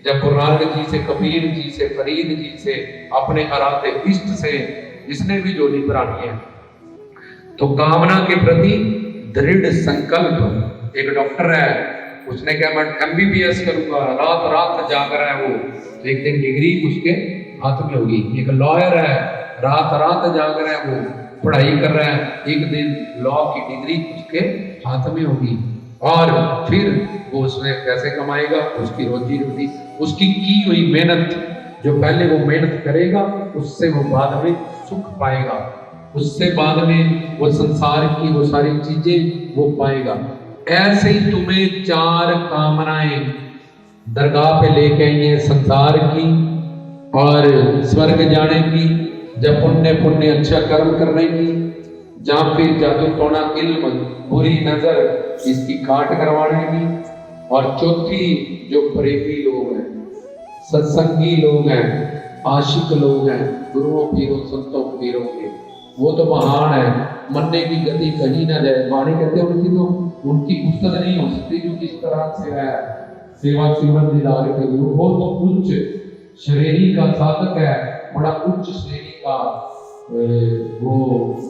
जयपुरान जी से, कबीर जी से, फरीद जी से, अपने अराते इष्ट से, जिसने भी जोड़ी बनानी है। तो कामना के प्रति दृढ़ संकल्प। एक डॉक्टर है, उसने क्या मैं MBBS करूंगा, रात रात जाग रहा है वो, तो एक दिन डिग्री उसके हाथ में होगी। एक लॉयर है, रात रात जाग रहा है वो, पढ़ाई कर रहा है, एक दिन लॉ की डिग्री उसके हाथ में होगी। और फिर वो उसमें कैसे कमाएगा, उसकी रोजी रोटी, उसकी की हुई मेहनत, जो पहले वो मेहनत करेगा उससे वो बाद में सुख पाएगा, उससे बाद में वो संसार की वो सारी चीजें वो पाएगा। ऐसे ही तुम्हें 4 कामनाएं दरगाह पे लेके आई है, संसार की और स्वर्ग जाने की, जब पुण्य पुण्य अच्छा कर्म करने की, जहाँ फिर जादू टोना इल्म बुरी नजर इसकी काट करवाने की, और चौथी जो प्रेमी लोग हैं, सत्संगी लोग हैं, आशिक लोग हैं, गुरुओं पीरों संतों पीरों के, वो तो महान है, मरने की गति कहीं ना जाए। वाणी कहते हैं उनकी तो उनकी उस्तद नहीं हो सकती जो किस तरह से है सेवा सीवन दिलार के लिए, वो तो उच्च श्रेणी का साधक है, बड़ा उच्च श्रेणी का वो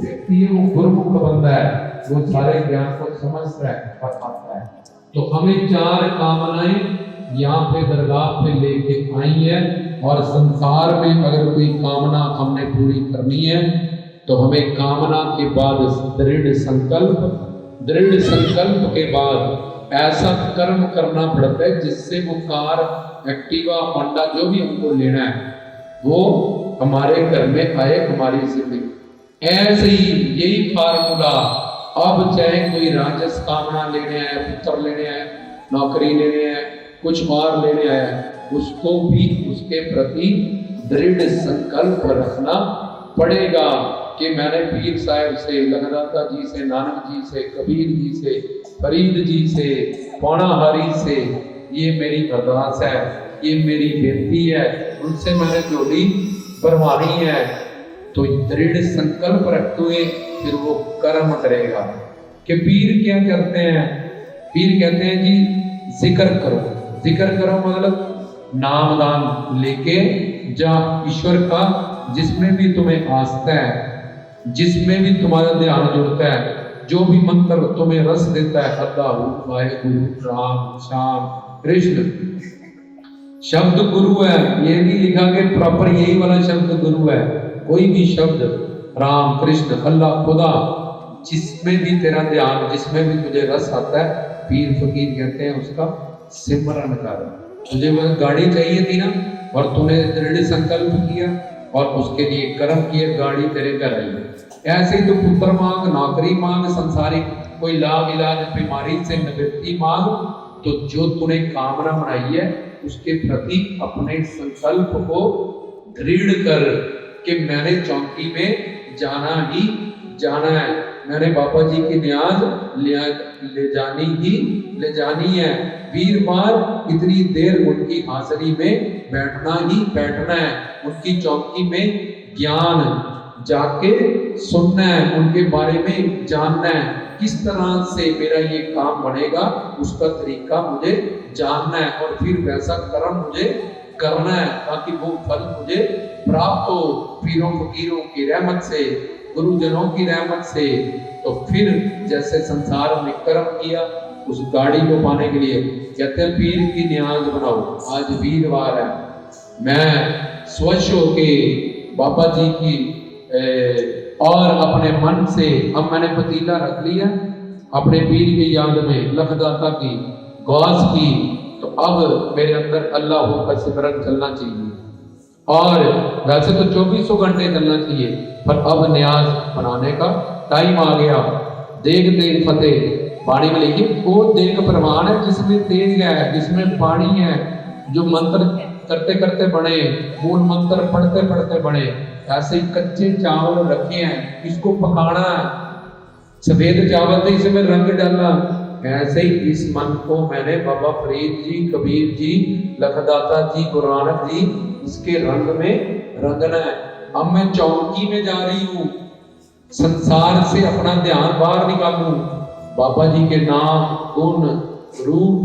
व्यक्ति है, वो गुरुमुख बंदा है, वो सारे ज्ञान को समझता है, बताता है। तो हमें 4 कामनाएं यहाँ पे दरगाह पे लेके आई है, और संसार में अगर कोई कामना हमने पूरी करनी है तो हमें कामना के बाद दृढ़ संकल्प के बाद ऐसा कर्म करना पड़ता है जिससे वो कार, एक्टिवा, होंडा जो भी हमको लेना है वो हमारे घर में आए, हमारी जिंदगी। ऐसे ही यही फार्मूला, अब चाहे कोई राजस कामना लेने आए, पुत्र लेने आए, नौकरी लेने आए, कुछ और लेने आए, उसको भी उसके प्रति दृढ़ संकल्प रखना पड़ेगा। कि मैंने पीर साहब से, लखदाता जी से, नानक जी से, कबीर जी से, फरीद जी से, पौनाहारी से ये मेरी अरदास है, ये मेरी बेनती है, उनसे मैंने जोड़ी भरवानी है। तो दृढ़ संकल्प रखते हुए फिर वो कर्म करेगा। कि पीर क्या करते हैं? पीर कहते हैं जी जिक्र करो। जिक्र करो मतलब नामदान लेके जा ईश्वर का, जिसमें भी तुम्हें आस्था है, जिसमें भी तुम्हारा ध्यान जुड़ता है, जो भी मंत्र तुम्हें रस देता है, अल्लाह, वाहेगुरु, राम, श्याम, कृष्ण। शब्द गुरु है, ये नहीं लिखा कि प्रॉपर यही वाला शब्द गुरु है। कोई भी शब्द, राम, कृष्ण, अल्लाह, खुदा, जिसमें भी तेरा ध्यान, जिसमें भी तुझे रस आता है, पीर फकीर कहते हैं उसका सिमरन कर। तुझे वह गाड़ी चाहिए थी ना, और तूने दृढ़ संकल्प किया और उसके लिए कर्म किए, गाड़ी तेरे घर आई। ऐसे ही तो पुत्र मांग, नौकरी मांग, संसारिक कोई लाभ, इलाज, बीमारी से निवृत्ति मांग। तो जो तूने कामना बनाई है उसके प्रति अपने संकल्प को दृढ़ कर कि मैंने चौकी में जाना ही जाना है, मैंने बाबा जी की न्याज ले जानी है। वीरवार इतनी देर उनकी हाजिरी में बैठना ही बैठना है, उनकी चौकी में ज्ञान जाके सुनना है, उनके बारे में जानना है, किस तरह से मेरा ये काम बनेगा उसका तरीका मुझे जानना है, और फिर वैसा कर्म मुझे करना है ताकि वो फल मुझे प्राप्त हो पीरों फकीरों की रहमत से, गुरुजनों की रहमत से। तो फिर जैसे संसार में कर्म किया उस गाड़ी को पाने के लिए कहते हैं पीर की न्याज बनाओ। आज वीरवार है, मैं स्वच्छ होके बाबा जी की और अपने मन से, अब मैंने पतीला रख लिया अपने पीर की याद में, लखदाता की, गौस की, तो अब मेरे अंदर अल्लाह का सिमरन चलना चाहिए। और वैसे तो 24 घंटे चलना चाहिए, पर अब न्याज बनाने का टाइम आ गया। देग तेग फतेह पानी में लिखिए, वो देग प्रमाण है जिसमें तेज है, जिसमें पानी है, जो मंत्र करते करते बने, मूल मंत्र पढ़ते पढ़ते बने। ऐसे ही कच्चे चावल रखे हैं, इसको पकाना है, सफेद चावल थे इसमें रंग डालना। ऐसे ही इस मन को मैंने बाबा फरीद जी, कबीर जी, लखदाता जी, गुरु नानक जी, इसके रंग में रंगना है। अब मैं चौकी में जा रही हूँ, संसार से अपना ध्यान बाहर निकालूं, बाबा जी के नाम, गुण, रूप,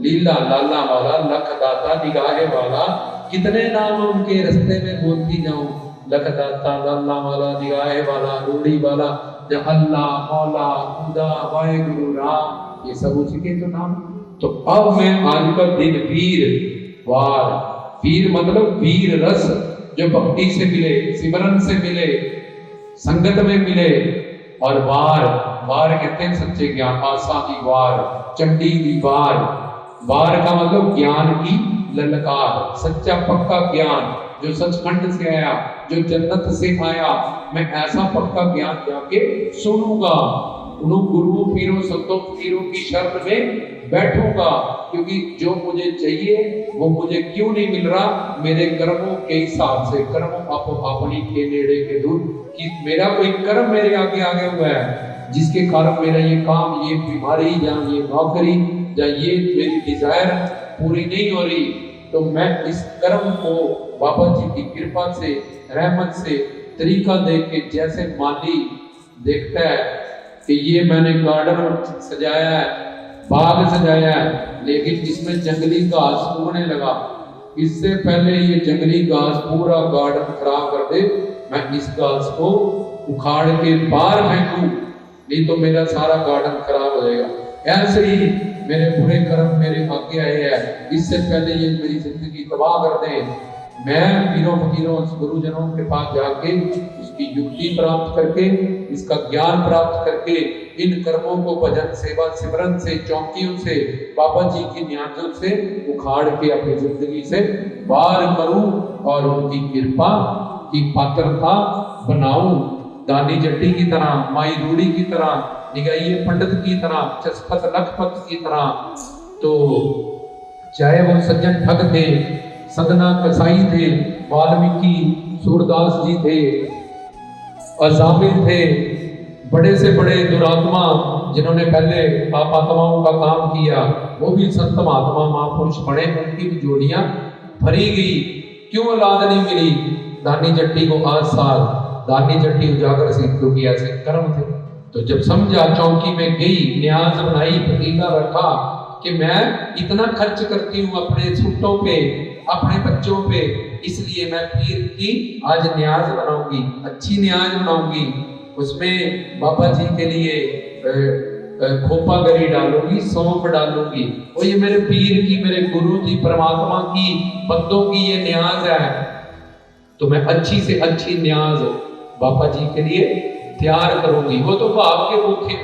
लीला, लाला वाला, लखदाता, निगाहे वाला, कितने नाम उनके रास्ते में बोलती जाऊं, लखदाता, लाला वाला, निगाहे वाला, रूढ़ी वाला, अल्लाह, मौला, खुदा, वाहेगुरु, राम, ये सब उसी के तो नाम। तो अब मैं आज का दिन वीर वार, वीर मतलब वीर रस, जो भक्ति से मिले, सिमरन से मिले, संगत में मिले। और वार, वार कहते हैं सच्चे ज्ञान, आशा की वार, चंडी की वार। वार का मतलब ज्ञान की ललकार, सच्चा पक्का ज्ञान जो सचखंड से आया, जो जन्नत से आया, मैं ऐसा पक्का ज्ञान जाके सुनूंगा, उन गुरुओं, पीरों, संतों, फकीरों की शरण में बैठूंगा, क्योंकि जो मुझे चाहिए वो मुझे क्यों नहीं मिल रहा, मेरे कर्मों के हिसाब से। कर्मों आपो अपनी के नेड़े के दूर, कि मेरा कोई कर्म मेरे आगे आगे हुआ है, जिसके कारण मेरा ये काम, ये बीमारी, या ये नौकरी, या ये मेरी डिजायर पूरी नहीं हो रही। तो मैं इस कर्म को बाबा जी की कृपा से, रहमत से, तरीका देख के, जैसे माली देखता है कि ये मैंने गार्डन सजाया है, बाग सजाया है, लेकिन इसमें जंगली घास उगने लगा, इससे पहले ये जंगली घास पूरा गार्डन खराब कर दे, मैं इस घास को उखाड़ के बाहर फेंकूं, नहीं तो मेरा सारा गार्डन खराब हो जाएगा। ऐसे ही मेरे बुरे कर्म मेरे आगे आए हैं, इससे पहले ये मेरी जिंदगी तबाह कर दे। मैं पीरों फकीरों, गुरुजनों के पास जाके इसकी युक्ति प्राप्त करके, इसका ज्ञान प्राप्त करके, इन कर्मों को भजन, सेवा, सिमरन से, चौकियों से, बाबा जी की न्याजों से उखाड़ के अपनी जिंदगी से बाहर करूं और उनकी कृपा की पात्रता बनाऊं। दानी जट्टी की तरह, माई रूढ़ी की तरह, निगाहिए पंडित की तरह, चस्पत लखपत की तरह। तो चाहे वो सज्जन ठग थे, सदना कसाई थे, वाल्मीकि, सूरदास जी थे, अजामिल थे, बड़े से बड़े दुरात्मा जिन्होंने पहले पाप आत्माओं का काम किया, वो भी संत महात्मा महापुरुष बने, उनकी भी जोड़ियां भरी गई। क्यों औलाद नहीं मिली दानी जट्टी को? 8 साल दानी जट्टी उजागर से, क्योंकि ऐसे कर्म थे। तो जब समझा, चौकी में गई, न्याज बनाई, पतीला रखा कि मैं इतना खर्च करती हूँ अपने सूटों पे, अपने बच्चों पे, इसलिए मैं पीर की आज न्याज बनाऊंगी, अच्छी न्याज बनाऊंगी। उसमें बाबा जी के लिए खोपा गरी डालूंगी, सौंफ डालूंगी। और ये मेरे पीर की, मेरे गुरु जी परमात्मा की बंदों की ये न्याज है। तो मैं अच्छी से अच्छी न्याज बाबा जी के लिए तैयार करूंगी। वो तो भाव के भूखे,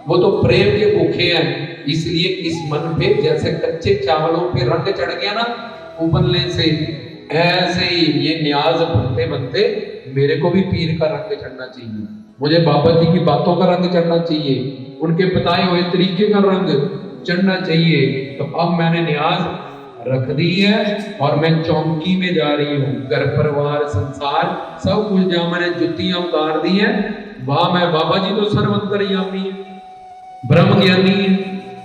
वो तो प्रेम के भूखे हैं। इसलिए इस मन पे जैसे कच्चे चावलों पे रंग चढ़ गया ना उबलने से, ऐसे ही ये न्याज बनते बनते मेरे को भी पीर का रंग चढ़ना चाहिए, मुझे बाबा जी की बातों का रंग चढ़ना चाहिए, उनके बताए हुए तरीके का रंग चढ़ना चाहिए। तो अब मैंने न्याज रख दी है और मैं चौकी में जा रही हूँ। घर परिवार संसार सब कुछ जहाँ मैंने जुतियां उतार दी हैं, वहां मैं, बाबा जी तो सर्वंतर्यामी है, ब्रह्म ज्ञानी है,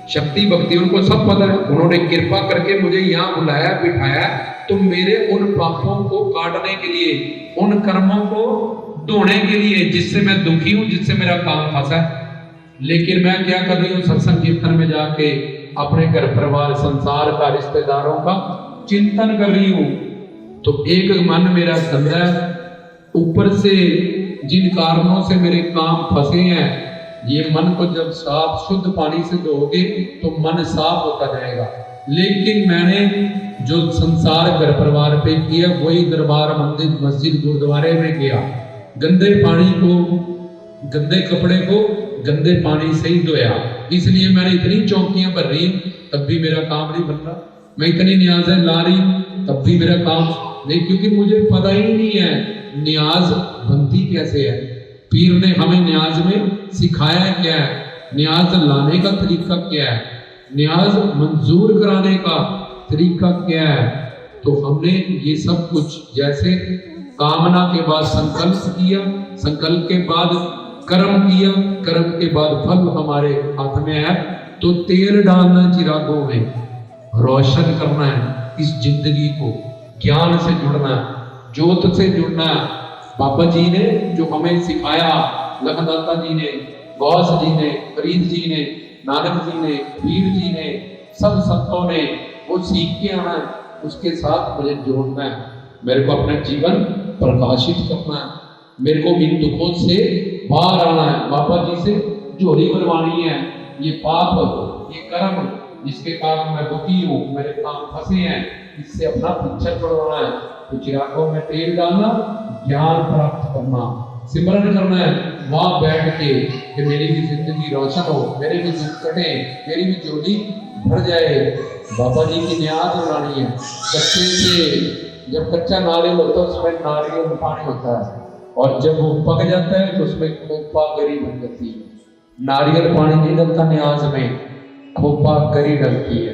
शक्ति भक्ति उनको सब पता है। उन्होंने कृपा करके मुझे यहाँ बुलाया बिठाया, तो मेरे उन पापों को काटने के लिए, उन कर्मों को धोने के लिए जिससे मैं दुखी हूं, जिससे मेरा काम फंसा है। लेकिन मैं क्या कर रही हूँ, सत्संग कीर्तन में जाके अपने घर परिवार संसार का, रिश्तेदारों का चिंतन कर रही हूँ। तो एक मन मेरा गंदा, ऊपर से जिन कारणों से मेरे काम फंसे हैं, ये मन को जब साफ शुद्ध पानी से धोगे तो मन साफ होता जाएगा। लेकिन मैंने जो संसार घर परिवार पे किया, वही दरबार मंदिर मस्जिद गुरुद्वारे में किया। गंदे पानी को, गंदे कपड़े को गंदे पानी से ही धोया। इसलिए मैंने इतनी चौकियां भर रही, तब भी मेरा काम नहीं बन रहा। मैं इतनी न्याज़ें ला रही, तब भी मेरा काम नहीं, क्योंकि मुझे पता ही नहीं है न्याज बनती कैसे है। पीर ने हमें न्याज में सिखाया क्या है, न्याज लाने का तरीका क्या है, न्याज मंजूर कराने का तरीका क्या है। तो हमने ये सब कुछ, जैसे कामना के बाद संकल्प किया, संकल्प के बाद कर्म किया, कर्म के बाद फल हमारे हाथ में है। तो तेल डालना चिरागों में, रोशन करना है इस जिंदगी को, ज्ञान से जुड़ना है, ज्योत से जुड़ना है। बाबा जी ने जो हमें सिखाया, लखनदाता जी ने, गौस जी ने, फरीद जी ने, नानक जी ने, वीर जी ने, सब संतों ने, वो सीख के आना है, उसके साथ मुझे जोड़ना है। मेरे को अपना जीवन प्रकाशित करना है, मेरे को इन दुखों से बाहर आना है, बाबा जी से झोली भरवानी है। ये पाप, ये कर्म जिसके कारण मैं दुखी हूँ, मेरे काम फंसे हैं, इससे अपना पीछा छुड़वाना है। तो चिरागों में तेल डालना, ज्ञान प्राप्त करना, सिमरन करना है वहां बैठ के कि मेरी भी जिंदगी रोशन हो, मेरे भी दुख कटे, मेरी भी झोली भर जाए। बाबा जी की न्याज उड़ानी है। कच्चे से, जब कच्चा नारियल होता है उसमें नारियल पानी होता है, और जब वो पक जाता है तो उसमें खोपा गरी बन जाती है। नारियल पानी नहीं डलता न्याज में, खोपा गरी डलती है।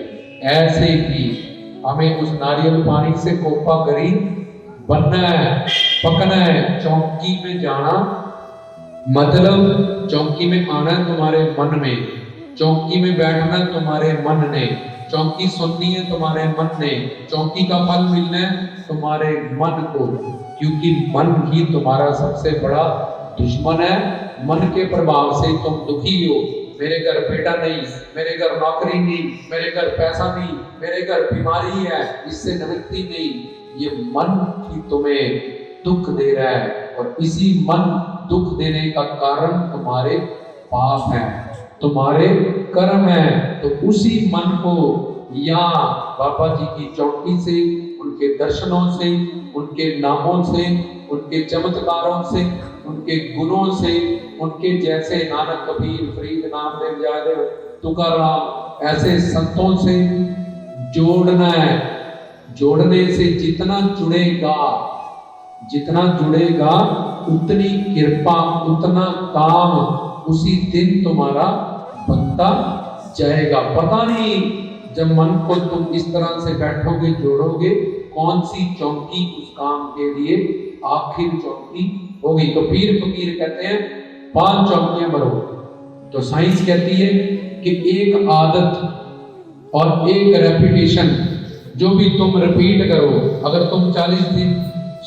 ऐसे ही हमें उस नारियल पानी से खोपा गरी बनना है, पकना है। चौकी में जाना मतलब चौकी में आना तुम्हारे मन में, चौकी में बैठना तुम्हारे मन ने, चौकी सुननी है तुम्हारे मन ने, चौकी का फल मिलना है तुम्हारे मन को, क्योंकि मन ही तुम्हारा सबसे बड़ा दुश्मन है। मन के प्रभाव से तुम दुखी हो, मेरे घर बेटा नहीं, मेरे घर नौकरी नहीं, मेरे घर पैसा नहीं, मेरे घर बीमारी है, इससे निवृत्ति नहीं। ये मन ही तुम्हें दुख दे रहा है, और इसी मन दुख देने का कारण तुम्हारे पाप है, तुम्हारे कर्म है। तो उसी मन को यहाँ बाबा जी की चौकी से, उनके दर्शनों से, उनके नामों से, उनके चमत्कारों से, उनके गुणों से, उनके जैसे नानक, कबीर, फरीद, नामदेव, जयदेव, तुकाराम, ऐसे संतों से जोड़ना है। जोड़ने से जितना जुड़ेगा, जितना जुड़ेगा उतनी कृपा, उतना काम उसी दिन तुम्हारा बनता जाएगा। पता नहीं जब मन को तुम इस तरह से बैठोगे, जोड़ोगे, कौन सी चौकी उस काम के लिए आखिर चौकी होगी। तो पीर फकीर कहते हैं 5 चौकियां भरो। तो साइंस कहती है कि एक आदत और एक रेपिटेशन, जो भी तुम रिपीट करो, अगर तुम 40 दिन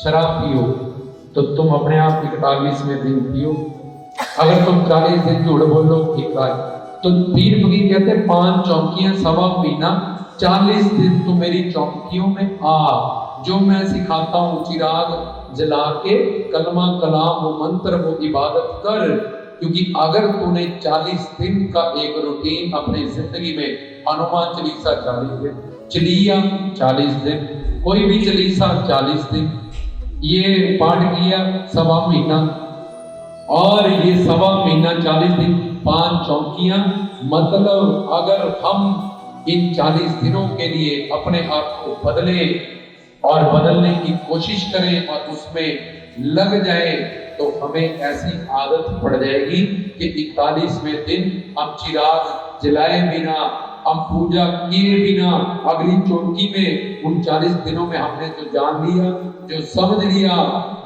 शराब पियो तो तुम अपने आप 41वें दिन पियो। अगर तुम 40 दिन झूठ बोलो 41। तो पीर फकीर कहते हैं 5 चौकियां, सवा महीना, 40 दिन तुम मेरी चौकियों में आ। जो मैं सिखाता हूँ चिराग जला के, कलमा कलाम वो मंत्र वो इबादत कर। क्योंकि अगर तूने 40 दिन का एक रूटीन अपनी जिंदगी में, हनुमान चालीसा 40 दिन, चलिया 40 दिन, कोई भी चालीसा 40 दिन, ये पाठ किया सवा महीना, और ये सवा महीना 40 दिन, 5 चौकियां। मतलब अगर हम इन 40 दिनों के लिए अपने आप को बदले और बदलने की कोशिश करें और उसमें लग जाए, तो हमें ऐसी आदत पड़ जाएगी कि 41वें दिन हम चिराग जलाए बिना, हम पूजा किए बिना, अगली चौकी में उन 40 दिनों में हमने जो जान लिया, जो समझ लिया,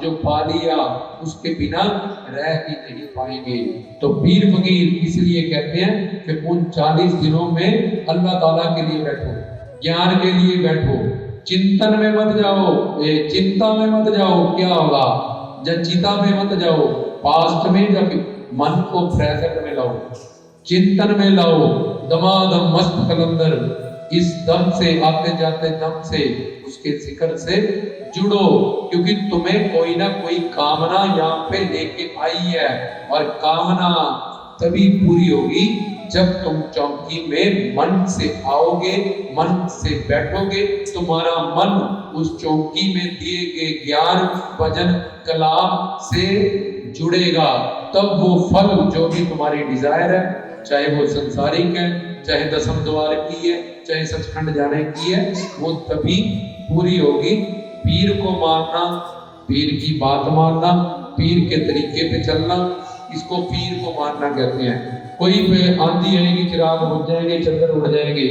जो पा लिया, उसके बिना रह ही नहीं पाएंगे। तो पीर फकीर इसलिए कहते हैं कि उन 40 दिनों में अल्लाह ताला के लिए बैठो, ज्ञान के लिए बैठो, चिंतन में मत जाओ, चिंता में मत जाओ, क्या होगा, चिता में मत जाओ, पास्ट में, जब मन को प्रेजेंट में लाओ, चिंतन में लाओ, दमादम मस्त कलंदर, इस दम से, आते जाते दम से उसके जिक्र से जुड़ो। क्योंकि तुम्हें कोई ना कोई कामना यहाँ पे लेके आई है, और कामना तभी पूरी होगी जब तुम चौकी में मन से आओगे, मन से बैठोगे, तुम्हारा मन उस चौकी में दिए गए ज्ञान भजन कलाम से जुड़ेगा। तब वो फल जो भी तुम्हारी डिजायर है, चाहे वो संसारिक है, चाहे 10वें द्वार की है, चाहे सचखंड जाने की है, वो तभी पूरी होगी। पीर को मानना, पीर की बात मानना, पीर के तरीके पे चलना, इसको पीर को मानना कहते हैं। कोई पे आंधी आएगी, चिराग बुझ जाएंगे, चद्दर उड़ जाएंगे।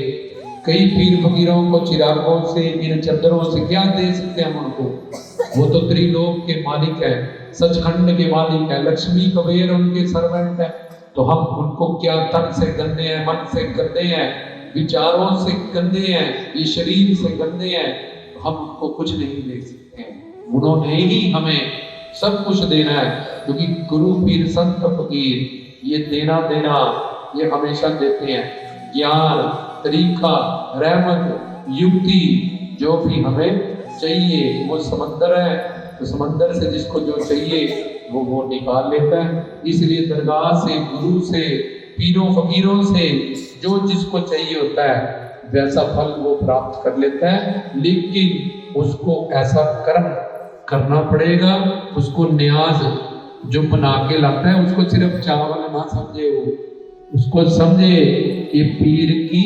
कई पीर फकीरों को चिरागों से, इन चद्दरों से क्या दे सकते हैं उनको? वो तो त्रिलोक के मालिक है, सचखंड के मालिक है, लक्ष्मी कबीर उनके सर्वेंट है। तो हम उनको क्या तन से गंदे हैं, मन से गंदे हैं, विचारों से गंदे हैं, ये शरीर से गंदे हैं, हम उनको कुछ नहीं दे सकते हैं। उन्होंने ही हमें सब कुछ देना है, क्योंकि गुरु पीर संत फकीर ये देना ये हमेशा देते हैं। ज्ञान, तरीका, रहमत, युक्ति, जो भी हमें चाहिए, वो समंदर है, तो समंदर से जिसको जो चाहिए वो निकाल लेता है। इसलिए दरगाह से, गुरु से, पीरों फकीरों से जो जिसको चाहिए होता है वैसा फल वो प्राप्त कर लेता है। लेकिन उसको ऐसा कर्म करना पड़ेगा, उसको न्याज जो बना के लाता है, उसको सिर्फ चावल ना समझे, वो उसको समझे कि पीर की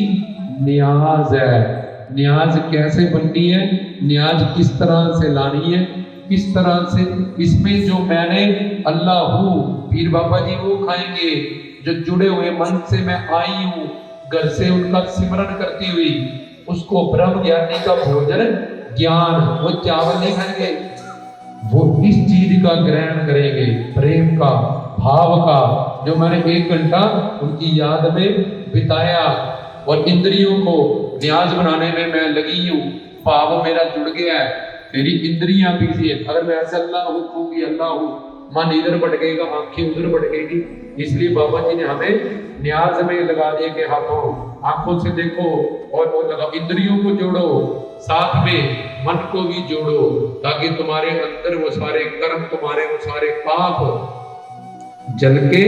न्याज है। न्याज कैसे बननी है, न्याज किस तरह से लानी है, किस तरह से, इसमें जो मैंने अल्लाह हूँ, पीर बाबा जी वो खाएंगे जो जुड़े हुए मन से मैं आई हूँ, घर से उनका सिमरन करती हुई, उसको ब्रह्म ज्ञानी का भोजन ज्ञान, वो चावल नहीं खाएंगे, वो इस चीज का ग्रहण करेंगे, प्रेम का, भाव का, जो मैंने 1 घंटा उनकी याद में बिताया, और इंद्रियों को न्याज बनाने में मैं लगी हूँ, भाव मेरा जुड़ गया है, मेरी इंद्रियां बिजी है। अगर मैं ऐसे अल्लाह हूँ कहूंगी, अल्लाह हूँ, मन इधर भटकेगा, आंखें उधर भटकेगी। इसलिए बाबा जी ने हमें न्याज में लगा दिया कि हाथों, आंखों से देखो, और वो लगा, इंद्रियों को जोड़ो, साथ में मन को भी जोड़ो, ताकि तुम्हारे अंदर वो सारे कर्म, तुम्हारे वो सारे पाप जल के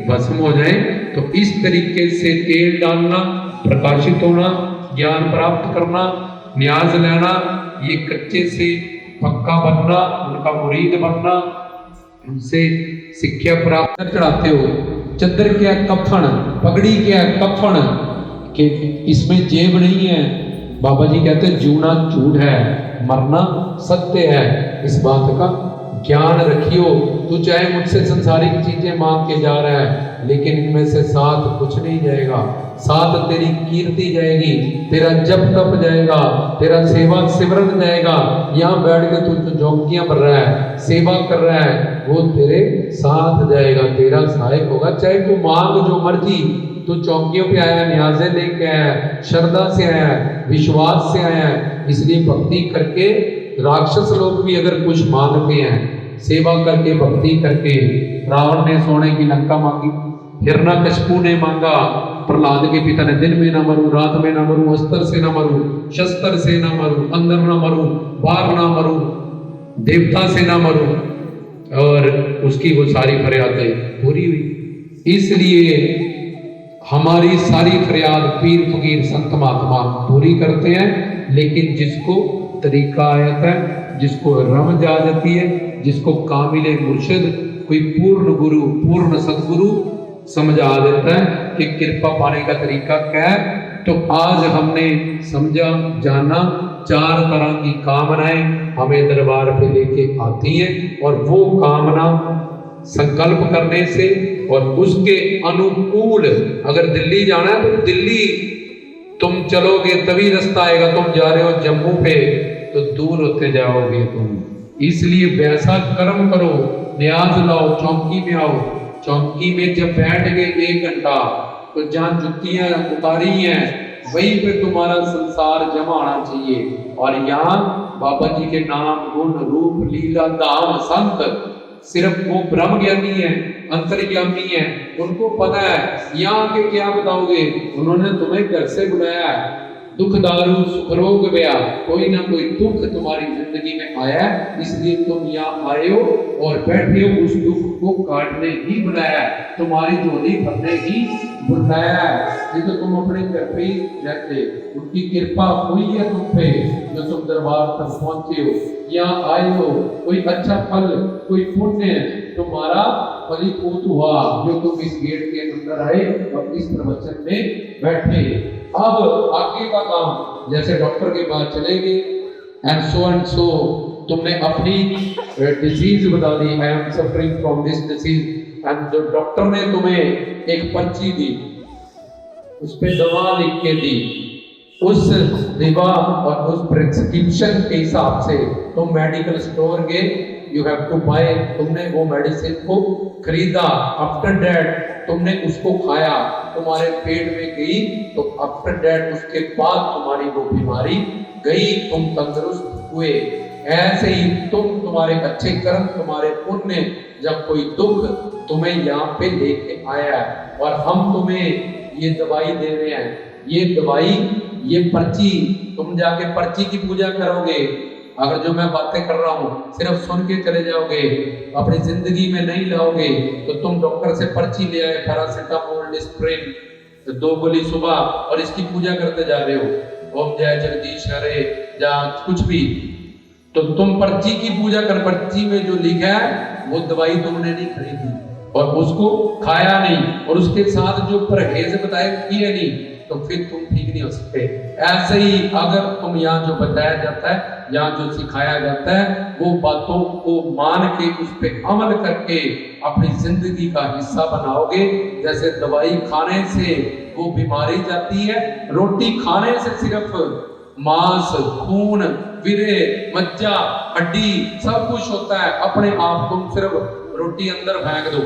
भस्म हो जाए। तो इस तरीके से तेल डालना, प्रकाशित होना, ज्ञान प्राप्त करना, न्याज लेना, ये कच्चे से पक्का बनना, उनका मुरीद बनना, उनसे शिक्षा प्राप्त कर चढ़ाते हो। चद्दर क्या कफन, पगड़ी क्या कफन, कि इसमें जेब नहीं है। बाबा जी कहते हैं जीना झूठ है, मरना सत्य है। इस बात का ज्ञान रखियो। तू चाहे मुझसे संसारिक चीजें मांग के जा रहा है, लेकिन इनमें से साथ कुछ नहीं जाएगा। साथ तेरी कीर्ति जाएगी, तेरा जप तप जाएगा, तेरा सेवा सिमरन जाएगा। यहाँ बैठ के तू चौकियां भर रहा है, सेवा कर रहा है, वो तेरे साथ जाएगा, तेरा सहायक होगा। चाहे तू मांग जो मर्जी, तो चौकियों पे आया, न्याजे लेके आया, श्रद्धा से आया, विश्वास से आया, इसलिए भक्ति करके राक्षस लोग भी अगर कुछ मांगते हैं, सेवा करके भक्ति करके, रावण ने सोने की लंका मांगी, हिरण्यकशिपु ने मांगा, प्रहलाद के पिता ने दिन में ना मरूं, रात में ना मरूं, अस्त्र से ना मरूं, शस्त्र से ना मरूं, अंदर ना मरूं, बाहर ना मरूं, देवता से ना मरूं, और उसकी वो सारी फरियादें पूरी हुई। इसलिए हमारी सारी फरियाद पीर फकीर संत महात्मा पूरी करते हैं, लेकिन जिसको तरीका आयत है, जिसको रमज आ जाती है, जिसको कामिले मुर्शिद, कोई पूर्ण गुरु, पूर्ण सदगुरु समझा देता है कि कृपा पाने का तरीका क्या है, तो आज हमने समझा, जाना। 4 तरह की कामनाएं हमें दरबार पे लेके आती हैं, और वो कामना संकल्प करने से और उसके अनुकूल, अगर दिल्ली जाना है तो दिल्ली तुम चलोगे तभी रास्ता आएगा। तुम जा रहे हो जम्मू पे तो दूर होते जाओगे तुम, इसलिए वैसा कर्म करो। न्याज लाओ, चौकी में आओ, चौकी में जब बैठ गए 1 घंटा, तो जहां जुतियां उतारी हैं वहीं पे तुम्हारा संसार जमा आना चाहिए। और यहाँ बाबा जी के नाम, गुण, रूप, लीला, धाम, संत, सिर्फ वो ब्रह्म ज्ञानी है, अंतर्यामी है, उनको पता है। यहाँ के क्या बताओगे, उन्होंने तुम्हें घर से बुलाया है, दुख दारू सुख रोग व्या, कोई ना कोई दुख तुम्हारी जिंदगी में आया है, इसलिए तुम यहाँ आए हो और बैठे हो, उस दुख को काटने ही बुलाया है, तुम्हारी झोली भरने ही बुलाया है। ये तो तुम अपने घर पे ही रहते, उनकी कृपा हुई है तुम पे, जो तुम दरबार तक पहुंचे हो, यहाँ आए हो, कोई अच्छा फल, कोई पुण्य तुम्हारा फलीभूत हुआ, जो तुम इस गेट के अंदर आए और इस प्रवचन में बैठे। अब आगे का काम, जैसे डॉक्टर के पास चले गए एंड सो तुमने अपनी डिजीज बता दी, I am suffering from this disease, and जो डॉक्टर ने तुम्हें एक पर्ची दी, उस पे दवा लिख के दी, उस दवा और उस प्रिस्क्रिप्शन के हिसाब से तुम मेडिकल स्टोर गए, यू हैव टू बाय, तुमने वो मेडिसिन को खरीदा, आफ्टर दैट तुमने उसको खाया, तुम्हारे पेट में गई, तो आफ्टर दैट उसके बाद तुम्हारी वो बीमारी गई, तुम तंदुरुस्त हुए। ऐसे ही तुम्हारे अच्छे कर्म, तुम्हारे पुण्य, जब कोई दुख तुम्हें यहाँ पे लेके आया है और हम तुम्हें ये दवाई दे रहे हैं, ये दवाई, ये पर्ची, तुम जाके पर्ची की पूजा करोगे। अगर जो मैं बातें कर रहा हूँ सिर्फ सुन के चले जाओगे, अपनी जिंदगी में नहीं लाओगे, तो तुम डॉक्टर से पर्ची ले आए, पैरासिटामोल, डिस्प्रिन, 2 गोली सुबह, और इसकी पूजा करते जा रहे हो, ओम जय जगदीश हरे, या कुछ भी, तो तुम पर्ची की पूजा कर, पर्ची में जो लिखा है वो दवाई तुमने नहीं खरीदी और उसको खाया नहीं, और उसके साथ जो परहेज बताए किए नहीं, तो फिर तुम ठीक नहीं हो सकते। ऐसे ही अगर तुम यहाँ जो बताया जाता है, यहाँ जो सिखाया जाता है, वो बातों को मान के उस पर अमल करके अपनी जिंदगी का हिस्सा बनाओगे। जैसे दवाई खाने से वो बीमारी जाती है, रोटी खाने से सिर्फ मांस, खून, विरे, मज्जा, हड्डी सब कुछ होता है, अपने आप तुम सिर्फ रोटी अंदर फेंक दो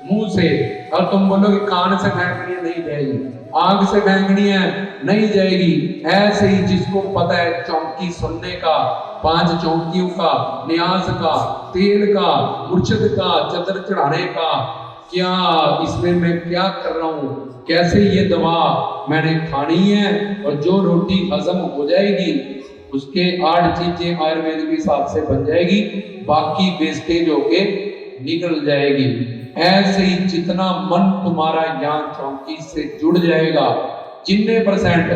मुंह से, और तुम बोलोगे कान से फेंकनी है, नहीं जाएगी, आग से फेंकनी है, नहीं जाएगी। ऐसे ही जिसको पता है चौकी सुनने का, 5 चौकियों का, न्याज का, तेल का, मुर्शिद का, चदर चढ़ाने का, क्या इसमें मैं क्या कर रहा हूँ, कैसे ये दवा मैंने खानी है, और जो रोटी हजम हो जाएगी उसके 8 चीजें आयुर्वेद के हिसाब से बन जाएगी, बाकी वेस्टेज होके निकल जाएगी। ऐसे ही जितना मन तुम्हारा यहाँ चौकी से जुड़ जाएगा, जितने %,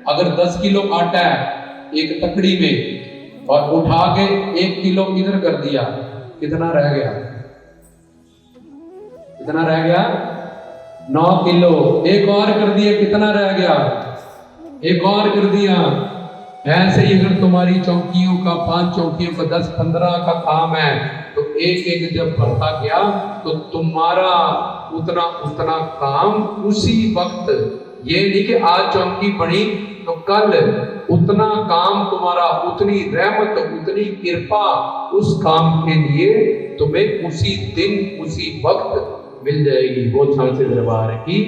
अगर 10 किलो आटा है एक तकड़ी में और उठा के 1 किलो इधर कर दिया, कितना रह गया, कितना रह गया, 9 किलो। एक और कर दिया, कितना रह गया, एक और कर दिया। ऐसे ही अगर तुम्हारी चौकियों का, 5 चौकियों का 10-15 का काम है, तो एक एक जब बढ़ता गया तो तुम्हारा उतना उतना काम उसी वक्त, ये नहीं कि आज चौकी बनी तो कल उतना काम तुम्हारा, उतनी रहमत, उतनी कृपा उस काम के लिए तुम्हें उसी दिन उसी वक्त मिल जाएगी। वो सांचे दरबार की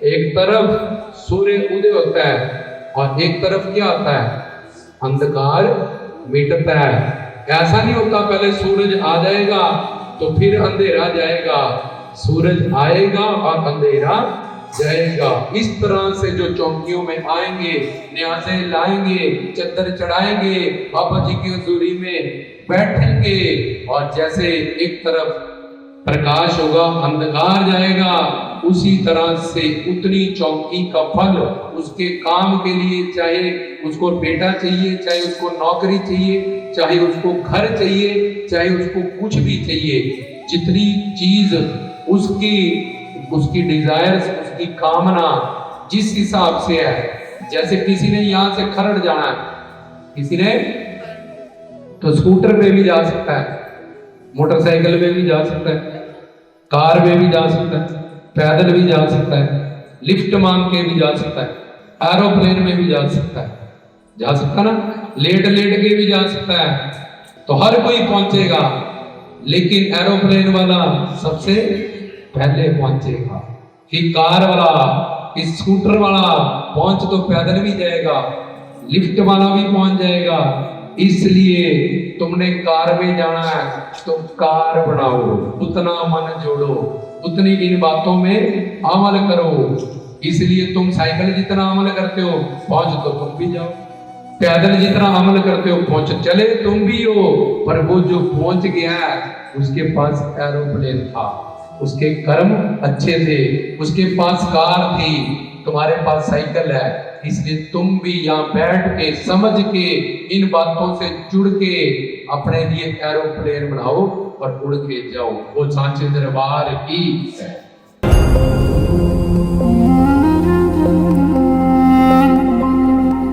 एक तरफ सूर्य उदय होता है और एक तरफ क्या आता है, अंधकार मिटता है। ऐसा नहीं होता पहले सूरज आ जाएगा तो फिर अंधेरा जाएगा, सूरज आएगा और अंधेरा जाएगा। इस तरह से जो चौकियों में आएंगे, न्यासे लाएंगे, चद्दर चढ़ाएंगे, बाबा जी की हजूरी में बैठेंगे और जैसे एक तरफ प्रकाश होगा अंधकार जाएगा, उसी तरह से उतनी चौकी का फल उसके काम के लिए, चाहे उसको बेटा चाहिए, चाहे उसको नौकरी चाहिए, चाहे उसको घर चाहिए, चाहे उसको कुछ भी चाहिए, जितनी चीज उसकी डिजायर्स, उसकी कामना जिस हिसाब से है। जैसे किसी ने यहां से खरड़ जाना है, किसी ने तो स्कूटर पे भी जा सकता है, मोटरसाइकिल में भी जा सकता है, कार में भी जा सकता है, पैदल भी जा सकता है, लिफ्ट मांग के भी जा सकता है, एरोप्लेन में भी जा सकता है, जा सकता ना, लेट लेट के भी जा सकता है। तो हर कोई पहुंचेगा, लेकिन एरोप्लेन वाला सबसे पहले पहुंचेगा, फिर कार वाला, फिर स्कूटर वाला पहुंच तो पैदल भी जाएगा, लिफ्ट वाला भी पहुंच जाएगा। इसलिए तुमने कार में जाना है तो कार बनाओ, उतना मन जोड़ो, उतनी इन बातों में अमल करो। इसलिए तुम साइकिल जितना अमल करते हो पहुंच तो तुम भी जाओ, पैदल जितना अमल करते हो पहुंच चले तुम भी हो। पर वो जो पहुंच गया उसके पास एरोप्लेन था, उसके कर्म अच्छे थे, उसके पास कार थी, तुम्हारे पास साइकिल है। इसलिए तुम भी यहाँ बैठ के समझ के इन बातों से जुड़ के अपने लिए एरोप्लेन बनाओ और उड़ के जाओ। वो सांचे दरबार की है।